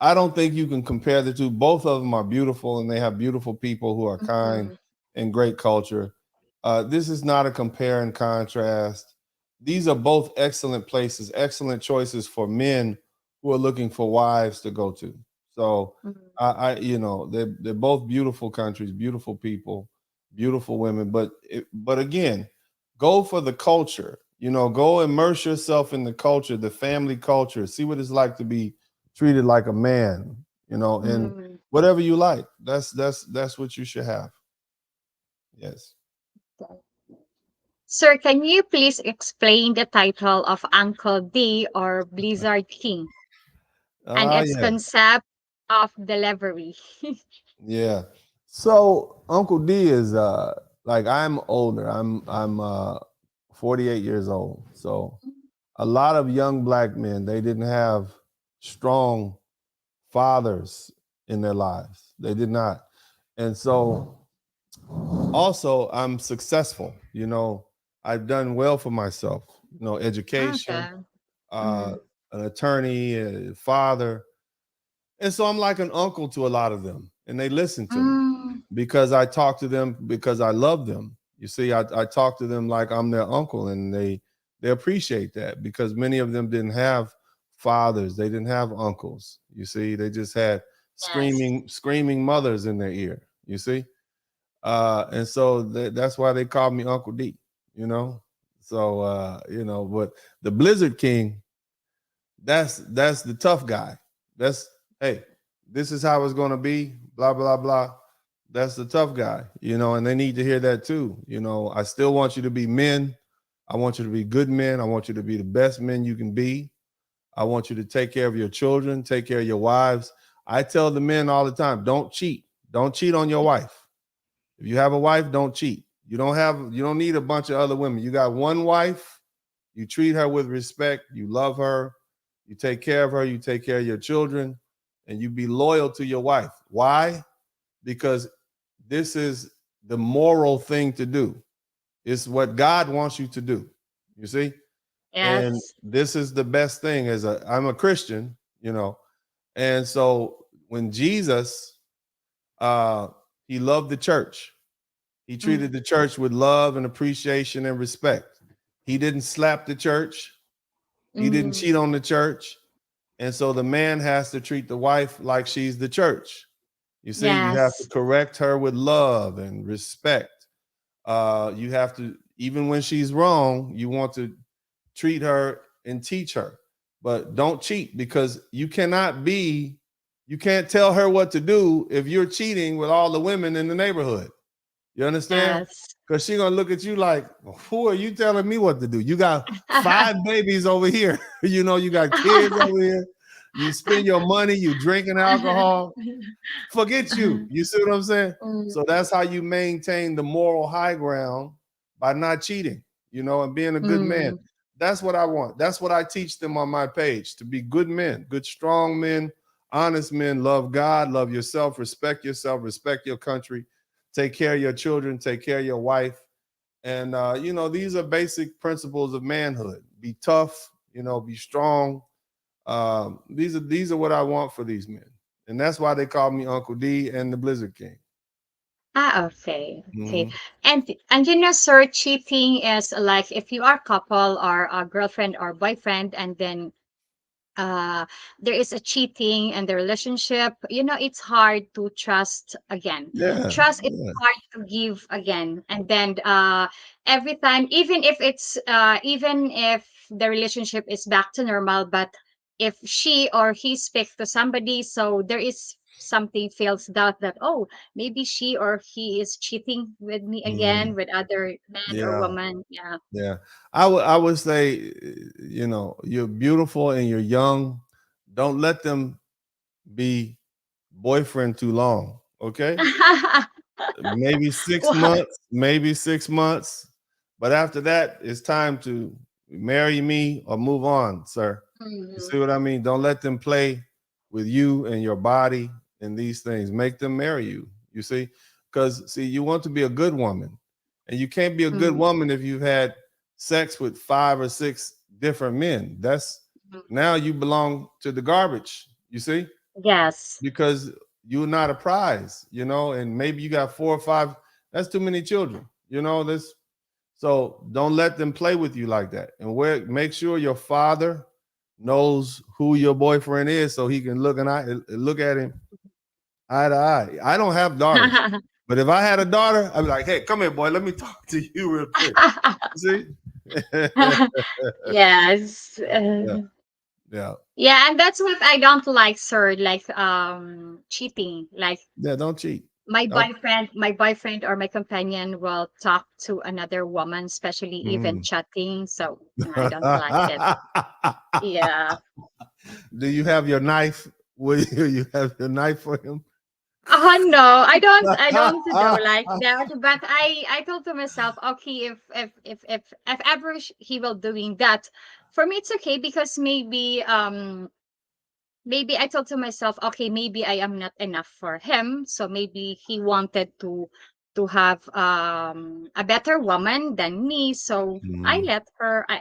[SPEAKER 2] I don't think you can compare the two. Both of them are beautiful, and they have beautiful people who are kind
[SPEAKER 1] Mhm,
[SPEAKER 2] and great culture. This is not a compare and contrast. These are both excellent places, excellent choices for men who are looking for wives to go to. So
[SPEAKER 1] mhm,
[SPEAKER 2] they're both beautiful countries, beautiful people, beautiful women. But again, go for the culture. Go immerse yourself in the culture, the family culture. See what it's like to be treated like a man. And
[SPEAKER 1] mhm.
[SPEAKER 2] whatever you like, that's what you should have. Yes.
[SPEAKER 1] Sir, can you please explain the title of Uncle D or Blizzard King and
[SPEAKER 2] Ah,
[SPEAKER 1] its
[SPEAKER 2] yeah.
[SPEAKER 1] concept of delivery?
[SPEAKER 2] Yeah. So Uncle D is like I'm older. I'm 48 years old. So a lot of young black men, they didn't have strong fathers in their lives. They did not. And so also I'm successful. I've done well for myself. Education,
[SPEAKER 1] Okay.
[SPEAKER 2] uh,
[SPEAKER 1] Mm,
[SPEAKER 2] an attorney, a father. And so I'm like an uncle to a lot of them, and they listen to me
[SPEAKER 1] mm,
[SPEAKER 2] because I talk to them because I love them. You see, I talk to them like I'm their uncle, and they appreciate that because many of them didn't have fathers, they didn't have uncles. You see, they just had
[SPEAKER 1] yes.
[SPEAKER 2] screaming mothers in their ear. You see, and so that's why they called me Uncle D. You know, so but the Blizzard King, that's the tough guy. That's hey, this is how it's gonna be. Blah blah blah. That's the tough guy, and they need to hear that too. I still want you to be men. I want you to be good men. I want you to be the best men you can be. I want you to take care of your children, take care of your wives. I tell the men all the time, don't cheat. Don't cheat on your wife. If you have a wife, don't cheat. You don't need a bunch of other women. You got one wife, you treat her with respect, you love her, you take care of her, you take care of your children, and you be loyal to your wife. Why? Because this is the moral thing to do. It's what God wants you to do. You see? And
[SPEAKER 1] Yes.
[SPEAKER 2] this is the best thing I'm a Christian, and so when Jesus uh he loved the church. He treated
[SPEAKER 1] Mm,
[SPEAKER 2] the church with love and appreciation and respect. He didn't slap the church. He didn't
[SPEAKER 1] mm,
[SPEAKER 2] cheat on the church. And so the man has to treat the wife like she's the church. You see, you have to
[SPEAKER 1] yes.
[SPEAKER 2] correct her with love and respect. You have to, even when she's wrong, you want to treat her and teach her. But don't cheat because you can't tell her what to do if you're cheating with all the women in the neighborhood. You understand?
[SPEAKER 1] Yes.
[SPEAKER 2] Because she's gonna look at you like, who are you telling me what to do? You got 5 babies over here. You got kids over here. You spend your money, you drinking alcohol. Forget you. You see what I'm saying?
[SPEAKER 1] Mm,
[SPEAKER 2] So that's how you maintain the moral high ground by not cheating, and being a good man.
[SPEAKER 1] mm,
[SPEAKER 2] That's what I want. That's what I teach them on my page to be good men, good, strong men, honest men, love God, love yourself, respect your country, take care of your children, take care of your wife, And these are basic principles of manhood. Be tough, be strong. These are what I want for these men. And that's why they call me Uncle D and the Blizzard King.
[SPEAKER 1] Ah, okay, okay.
[SPEAKER 2] Hmm.
[SPEAKER 1] And sir, cheating is like if you are couple or a girlfriend or boyfriend, and then uh there is a cheating in the relationship, it's hard to trust again.
[SPEAKER 2] Yeah,
[SPEAKER 1] Trust is
[SPEAKER 2] yeah.
[SPEAKER 1] hard to give again. And then every time, even if the relationship is back to normal, but if she or he speaks to somebody, so there is something feels doubt that, oh, maybe she or he is cheating with me
[SPEAKER 2] Hmm.
[SPEAKER 1] again with other man or
[SPEAKER 2] Yeah,
[SPEAKER 1] woman. Yeah.
[SPEAKER 2] yeah. I would say, you're beautiful and you're young. Don't let them be boyfriend too long. Okay. Maybe six
[SPEAKER 1] What?
[SPEAKER 2] months, maybe 6 months. But after that, it's time to marry me or move on, sir. You
[SPEAKER 1] Mhm.
[SPEAKER 2] see what I mean? Don't let them play with you and your body and these things. Make them marry you. You see? Because, see, you want to be a good woman. And you can't be a good
[SPEAKER 1] Mm.
[SPEAKER 2] woman if you've had sex with 5 or 6 different men. That's now you belong to the garbage. You see?
[SPEAKER 1] Yes.
[SPEAKER 2] Because you're not a prize, and maybe you got 4 or 5. That's too many children, this. So don't let them play with you like that. And make sure your father knows who your boyfriend is, so he can look at him eye to eye. I don't have daughters, but if I had a daughter, I'd be like, hey, come here, boy, let me talk to you real quick. See?
[SPEAKER 1] Yes.
[SPEAKER 2] Yeah, yeah,
[SPEAKER 1] Yeah, and that's what I don't like, sir. Like cheating. Like
[SPEAKER 2] yeah. Don't cheat.
[SPEAKER 1] my
[SPEAKER 2] Don't.
[SPEAKER 1] boyfriend, my boyfriend or my companion will talk to another woman, especially even
[SPEAKER 2] Mm.
[SPEAKER 1] chatting. So I don't like it. Yeah.
[SPEAKER 2] Do you have your knife? Will you have your knife for him?
[SPEAKER 1] Oh no, I don't know like that. But I told to myself, okay, if ever he will doing that, for me it's okay, because maybe I told to myself, okay, maybe I am not enough for him. So maybe he wanted to have a better woman than me. So
[SPEAKER 2] Mm,
[SPEAKER 1] I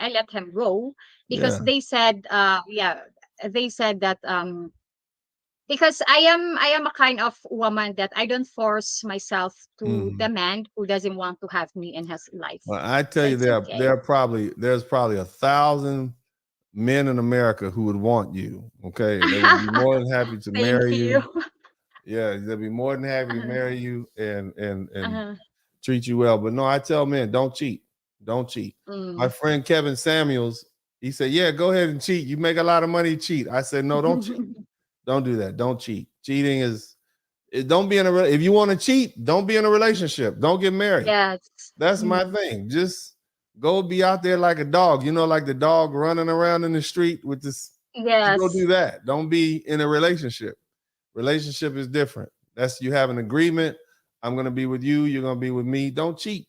[SPEAKER 1] let him go, because
[SPEAKER 2] yeah.
[SPEAKER 1] they said that because I am a kind of woman that I don't force myself to
[SPEAKER 2] Mhm.
[SPEAKER 1] the man who doesn't want to have me in his life.
[SPEAKER 2] Well, I tell
[SPEAKER 1] So
[SPEAKER 2] you,
[SPEAKER 1] it's okay.
[SPEAKER 2] there's probably 1,000 men in America who would want you. Okay, they would be more than happy to
[SPEAKER 1] Thank
[SPEAKER 2] marry
[SPEAKER 1] you.
[SPEAKER 2] you. Yeah, they'd be more than happy to marry you and
[SPEAKER 1] Uh,
[SPEAKER 2] treat you well. But no, I tell men, don't cheat. Don't cheat. My
[SPEAKER 1] mm.
[SPEAKER 2] friend Kevin Samuels, he said, yeah, go ahead and cheat. You make a lot of money, cheat. I said, no, don't cheat. Don't do that. Don't cheat. Cheating is don't be in if you want to cheat, don't be in a relationship. Don't get married.
[SPEAKER 1] Yes.
[SPEAKER 2] That's my
[SPEAKER 1] Mm.
[SPEAKER 2] thing. Just go be out there like a dog, like the dog running around in the street with this. Just go
[SPEAKER 1] Yes.
[SPEAKER 2] do that. Don't be in a relationship. Relationship is different. That's you have an agreement. I'm going to be with you. You're going to be with me. Don't cheat.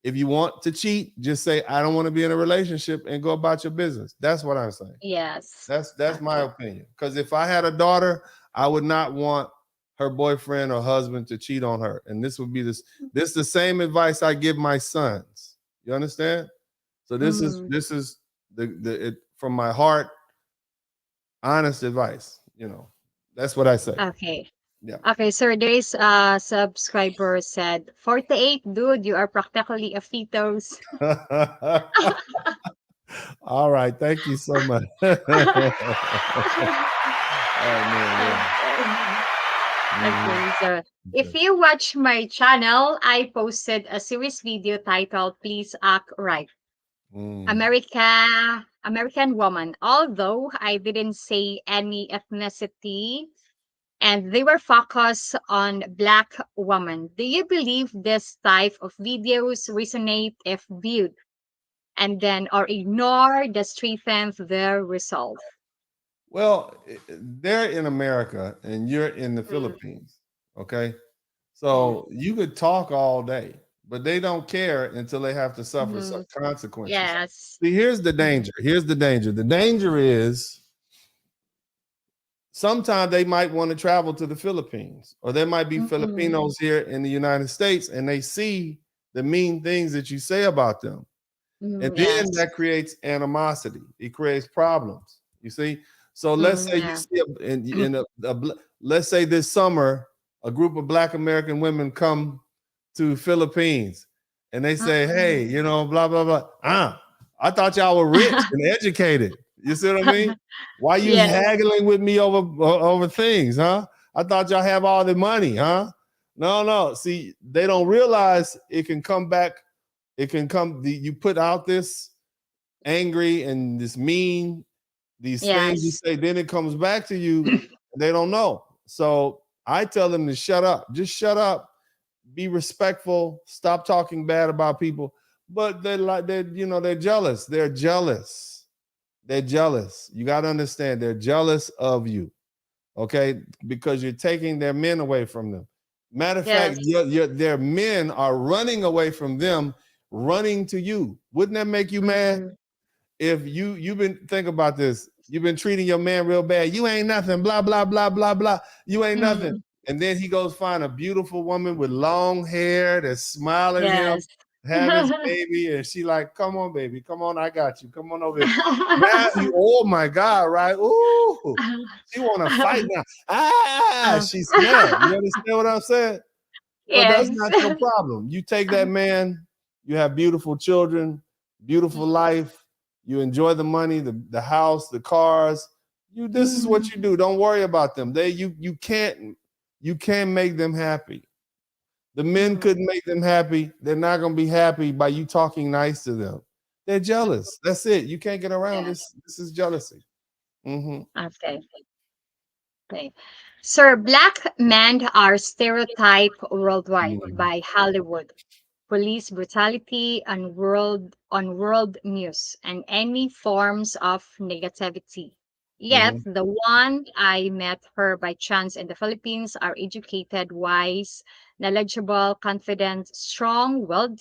[SPEAKER 2] If you want to cheat, just say, I don't want to be in a relationship and go about your business. That's what I'm saying.
[SPEAKER 1] Yes.
[SPEAKER 2] That's my
[SPEAKER 1] Okay.
[SPEAKER 2] opinion. Because if I had a daughter, I would not want her boyfriend or husband to cheat on her. And this would be this is the same advice I give my sons. You understand? So this is
[SPEAKER 1] Mm.
[SPEAKER 2] this is from my heart, honest advice. That's what I say.
[SPEAKER 1] Okay.
[SPEAKER 2] Yeah.
[SPEAKER 1] Okay, sir, there is a subscriber said, 48, dude, you are practically a fetus.
[SPEAKER 2] All right. Thank you so much. Oh man, yeah.
[SPEAKER 1] Okay.
[SPEAKER 2] Mhm.
[SPEAKER 1] Okay, so if
[SPEAKER 2] Okay.
[SPEAKER 1] you watch my channel, I posted a series video titled Please Act Right.
[SPEAKER 2] Mm.
[SPEAKER 1] American woman. Although I didn't say any ethnicity, and they were focused on Black women. Do you believe this type of videos resonate if viewed and then or ignore the strengthens their resolve?
[SPEAKER 2] Well, they're in America and you're in the
[SPEAKER 1] Mm,
[SPEAKER 2] Philippines. Okay.
[SPEAKER 1] mm,
[SPEAKER 2] So you could talk all day, but they don't care until they have to suffer some
[SPEAKER 1] mhm.
[SPEAKER 2] consequences.
[SPEAKER 1] Yes.
[SPEAKER 2] See, here's the
[SPEAKER 1] Mhm,
[SPEAKER 2] danger. Here's the danger. The danger is sometimes they might want to travel to the Philippines, or there might be
[SPEAKER 1] mm,
[SPEAKER 2] Filipinos here in the United States and they see the mean things that you say about them. And then
[SPEAKER 1] Yes.
[SPEAKER 2] that creates animosity. It creates problems. You see? So let's say you
[SPEAKER 1] Yeah.
[SPEAKER 2] see let's say this summer a group of Black American women come to Philippines and they say, "Hey,
[SPEAKER 1] Mm.
[SPEAKER 2] blah blah blah. I thought y'all were rich and educated. You see what I mean? Why you
[SPEAKER 1] Yes.
[SPEAKER 2] haggling with me over things, huh? I thought y'all have all the money, huh? No, no. See, they don't realize it can come back. It can come. You put out this angry and this mean, these things you
[SPEAKER 1] Yes.
[SPEAKER 2] say, then it comes back to you. And they don't know. So I tell them to shut up. Just shut up. Be respectful. Stop talking bad about people. But they're jealous. They're jealous. They're jealous. You got to understand, they're jealous of you. Okay, because you're taking their men away from them. Matter of fact,
[SPEAKER 1] Yes.
[SPEAKER 2] their men are running away from them, running to you. Wouldn't that make you mad?
[SPEAKER 1] Mm.
[SPEAKER 2] If you've been think about this, you've been treating your man real bad. You ain't nothing, blah, blah, blah, blah, blah. You ain't nothing.
[SPEAKER 1] Mm.
[SPEAKER 2] And then he goes find a beautiful woman with long hair that's smiling at him,
[SPEAKER 1] Yes.
[SPEAKER 2] have his baby, and she like, come on, baby, come on, I got you. Come on over here. Now you, oh my God, right? Ooh, she wanna fight now.
[SPEAKER 1] Oh.
[SPEAKER 2] She's mad. You understand what I'm saying? But that's
[SPEAKER 1] Yes.
[SPEAKER 2] not your problem. You take that man, you have beautiful children, beautiful life, you enjoy the money, the house, the cars. This is what you
[SPEAKER 1] Mm.
[SPEAKER 2] do. Don't worry about them. You can't make them happy. The men
[SPEAKER 1] Mm.
[SPEAKER 2] couldn't make them happy. They're not gonna be happy by you talking nice to them. They're jealous. That's it. You can't get around
[SPEAKER 1] Yes.
[SPEAKER 2] this. This is jealousy. Hmm.
[SPEAKER 1] Okay. Okay. Sir, black men are stereotyped worldwide by Hollywood, police brutality, and world news, and any forms of negativity. Yet
[SPEAKER 2] Hmm.
[SPEAKER 1] the one I met her by chance in the Philippines are educated, wise, knowledgeable, confident, strong-willed,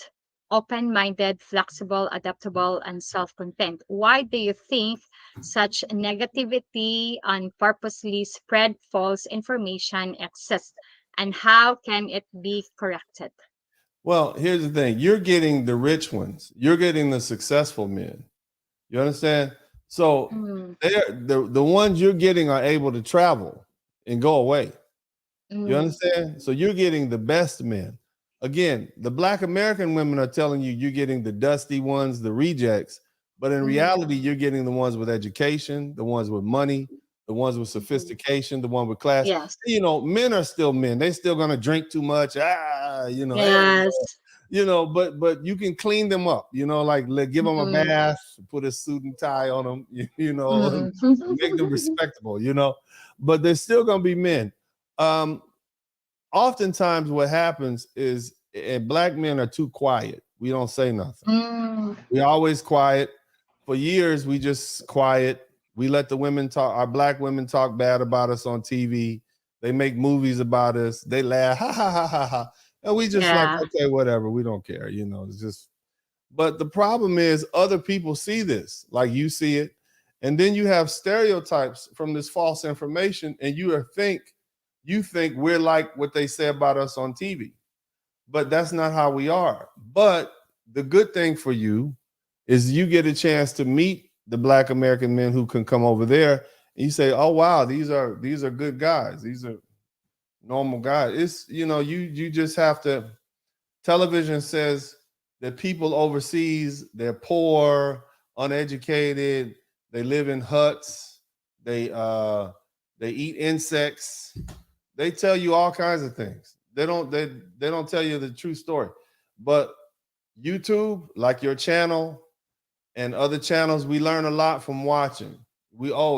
[SPEAKER 1] open-minded, flexible, adaptable, and self-content. Why do you think such negativity and purposely spread false information exists, and how can it be corrected?
[SPEAKER 2] Well, here's the thing. You're getting the rich ones. You're getting the successful men. You understand? So
[SPEAKER 1] Mm,
[SPEAKER 2] the ones you're getting are able to travel and go away. You
[SPEAKER 1] mm,
[SPEAKER 2] understand? So you're getting the best men. Again, the Black American women are telling you you're getting the dusty ones, the rejects. But in
[SPEAKER 1] mm,
[SPEAKER 2] reality, you're getting the ones with education, the ones with money, the ones with
[SPEAKER 1] mm.
[SPEAKER 2] sophistication, the one with class.
[SPEAKER 1] Yes.
[SPEAKER 2] Men are still men. They still gonna drink too much. Hey,
[SPEAKER 1] Yes.
[SPEAKER 2] but you can clean them up. Give them a
[SPEAKER 1] Mm,
[SPEAKER 2] bath, put a suit and tie on them.
[SPEAKER 1] mm.
[SPEAKER 2] Make them respectable. But they're still gonna be men. Um, Oftentimes what happens is black men are too quiet. We don't say nothing.
[SPEAKER 1] Mm,
[SPEAKER 2] We always quiet. For years, we just quiet. We let the women talk, our black women talk bad about us on TV. They make movies about us. They laugh, ha ha ha ha ha. And we just like,
[SPEAKER 1] yeah.
[SPEAKER 2] okay, whatever. We don't care. It's just, but the problem is other people see this, like you see it. And then you have stereotypes from this false information, and you think we're like what they say about us on TV. But that's not how we are. But the good thing for you is you get a chance to meet the black American men who can come over there. And you say, "Oh wow, these are good guys. These are normal guys." You just have to. Television says that people overseas, they're poor, uneducated, they live in huts, they eat insects. They tell you all kinds of things. They don't tell you the true story. But YouTube, like your channel and other channels, we learn a lot from watching.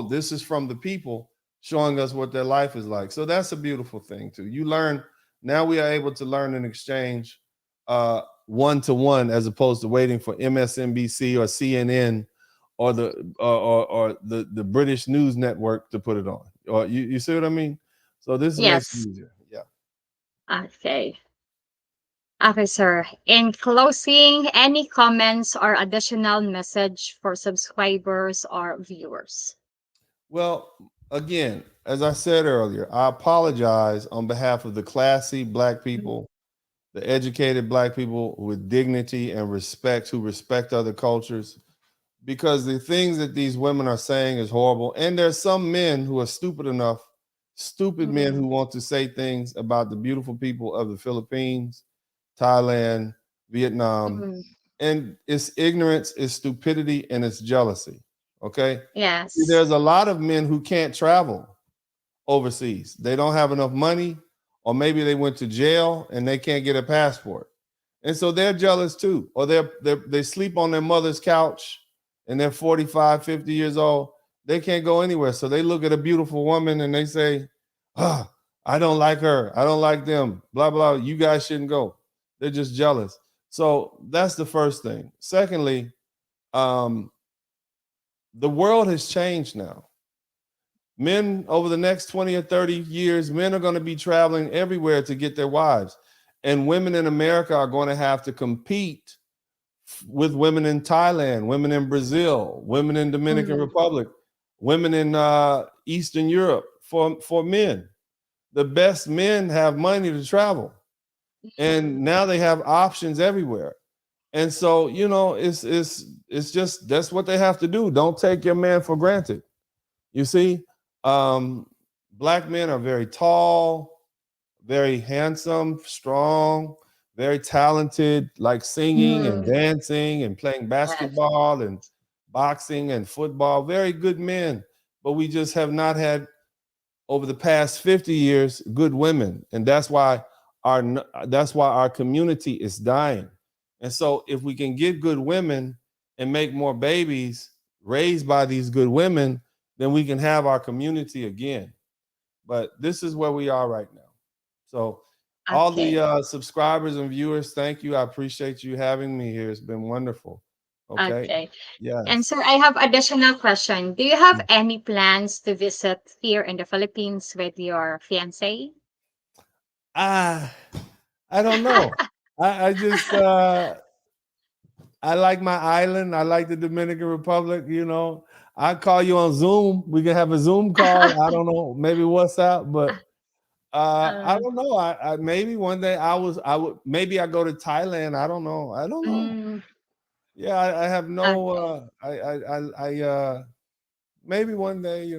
[SPEAKER 2] This is from the people showing us what their life is like. So that's a beautiful thing too. You learn. Now we are able to learn and exchange one to one, as opposed to waiting for MSNBC or CNN or the British news network to put it on. Or you see what I mean? So this makes it
[SPEAKER 1] Yes.
[SPEAKER 2] easier. Yeah.
[SPEAKER 1] Okay. Okay, sir. In closing, any comments or additional message for subscribers or viewers?
[SPEAKER 2] Well, again, as I said earlier, I apologize on behalf of the classy black
[SPEAKER 1] Mm,
[SPEAKER 2] people the educated black people with dignity and respect, who respect other cultures, because the things that these women are saying is horrible. And there's some men who are stupid enough, stupid men
[SPEAKER 1] Mm-hmm.
[SPEAKER 2] who want to say things about the beautiful people of the Philippines, Thailand, Vietnam,
[SPEAKER 1] Mm-hmm.
[SPEAKER 2] and it's ignorance, it's stupidity, and it's jealousy. Okay. See,
[SPEAKER 1] Yes.
[SPEAKER 2] there's a lot of men who can't travel overseas. They don't have enough money, or maybe they went to jail and they can't get a passport. And so they're jealous too. Or they sleep on their mother's couch and they're 45, 50 years old. They can't go anywhere. So they look at a beautiful woman and they say, ah, I don't like her. I don't like them. Blah, blah. You guys shouldn't go. They're just jealous. So that's the first thing. Secondly, um, the world has changed now. Men over the next 20 or 30 years, men are going to be traveling everywhere to get their wives. And women in America are going to have to compete with women in Thailand, women in Brazil, women in Dominican
[SPEAKER 1] Mm-hmm.
[SPEAKER 2] Republic, women in Eastern Europe for men. The best men have money to travel. And now they have options everywhere. And so, it's just that's what they have to do. Don't take your man for granted. You see, um, black men are very tall, very handsome, strong, very talented, like singing and
[SPEAKER 1] Mm-hmm.
[SPEAKER 2] dancing and playing
[SPEAKER 1] Yes.
[SPEAKER 2] basketball and boxing and football. Very good men. But we just have not had, over the past 50 years, good women. And our that's why our community is dying. And so if we can get good women and make more babies raised by these good women, then we can have our community again. But this is where we are right now. So all the
[SPEAKER 1] Okay.
[SPEAKER 2] subscribers and viewers, thank you. I appreciate you having me here. It's been wonderful. Okay.
[SPEAKER 1] Okay. And
[SPEAKER 2] Yes.
[SPEAKER 1] sir, I have additional question. Do you have any plans to visit here in the Philippines with your fiance?
[SPEAKER 2] Ah, I don't know. I just I like my island. I like the Dominican Republic. I call you on Zoom. We can have a Zoom call. I don't know, maybe WhatsApp, but I
[SPEAKER 1] Uh,
[SPEAKER 2] don't know. I maybe one day I would maybe I go to Thailand. I don't know. I don't know.
[SPEAKER 1] mm,
[SPEAKER 2] Yeah, I have no.
[SPEAKER 1] okay.
[SPEAKER 2] Maybe one day.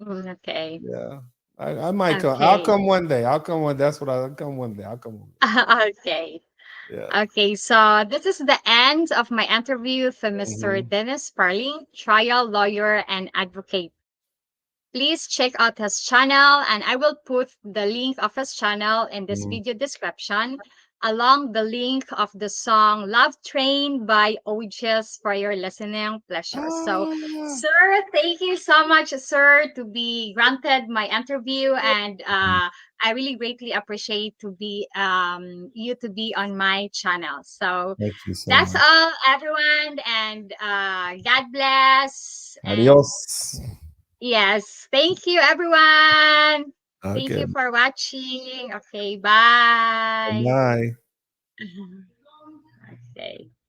[SPEAKER 1] Okay.
[SPEAKER 2] Yeah, I might come. I'll
[SPEAKER 1] Okay.
[SPEAKER 2] come one day. I'll come one. That's what I'll come one day. I'll come one
[SPEAKER 1] Okay.
[SPEAKER 2] day. Yeah.
[SPEAKER 1] Okay, so this is the end of my interview with Mr.
[SPEAKER 2] Mhm.
[SPEAKER 1] Dennis Spurling, trial lawyer and advocate. Please check out his channel, and I will put the link of his channel in this
[SPEAKER 2] Mhm.
[SPEAKER 1] video description, along the link of the song Love Train by OGs for your listening pleasure. So,
[SPEAKER 2] Ah.
[SPEAKER 1] sir, thank you so much, sir, to be granted my interview, and I really greatly appreciate to be you to be on my channel. So
[SPEAKER 2] Thank you so
[SPEAKER 1] that's
[SPEAKER 2] much.
[SPEAKER 1] all, everyone, and God bless. And
[SPEAKER 2] Adios.
[SPEAKER 1] yes, thank you, everyone. Thank
[SPEAKER 2] Okay.
[SPEAKER 1] you for watching. Okay, bye.
[SPEAKER 2] Bye.
[SPEAKER 1] Okay.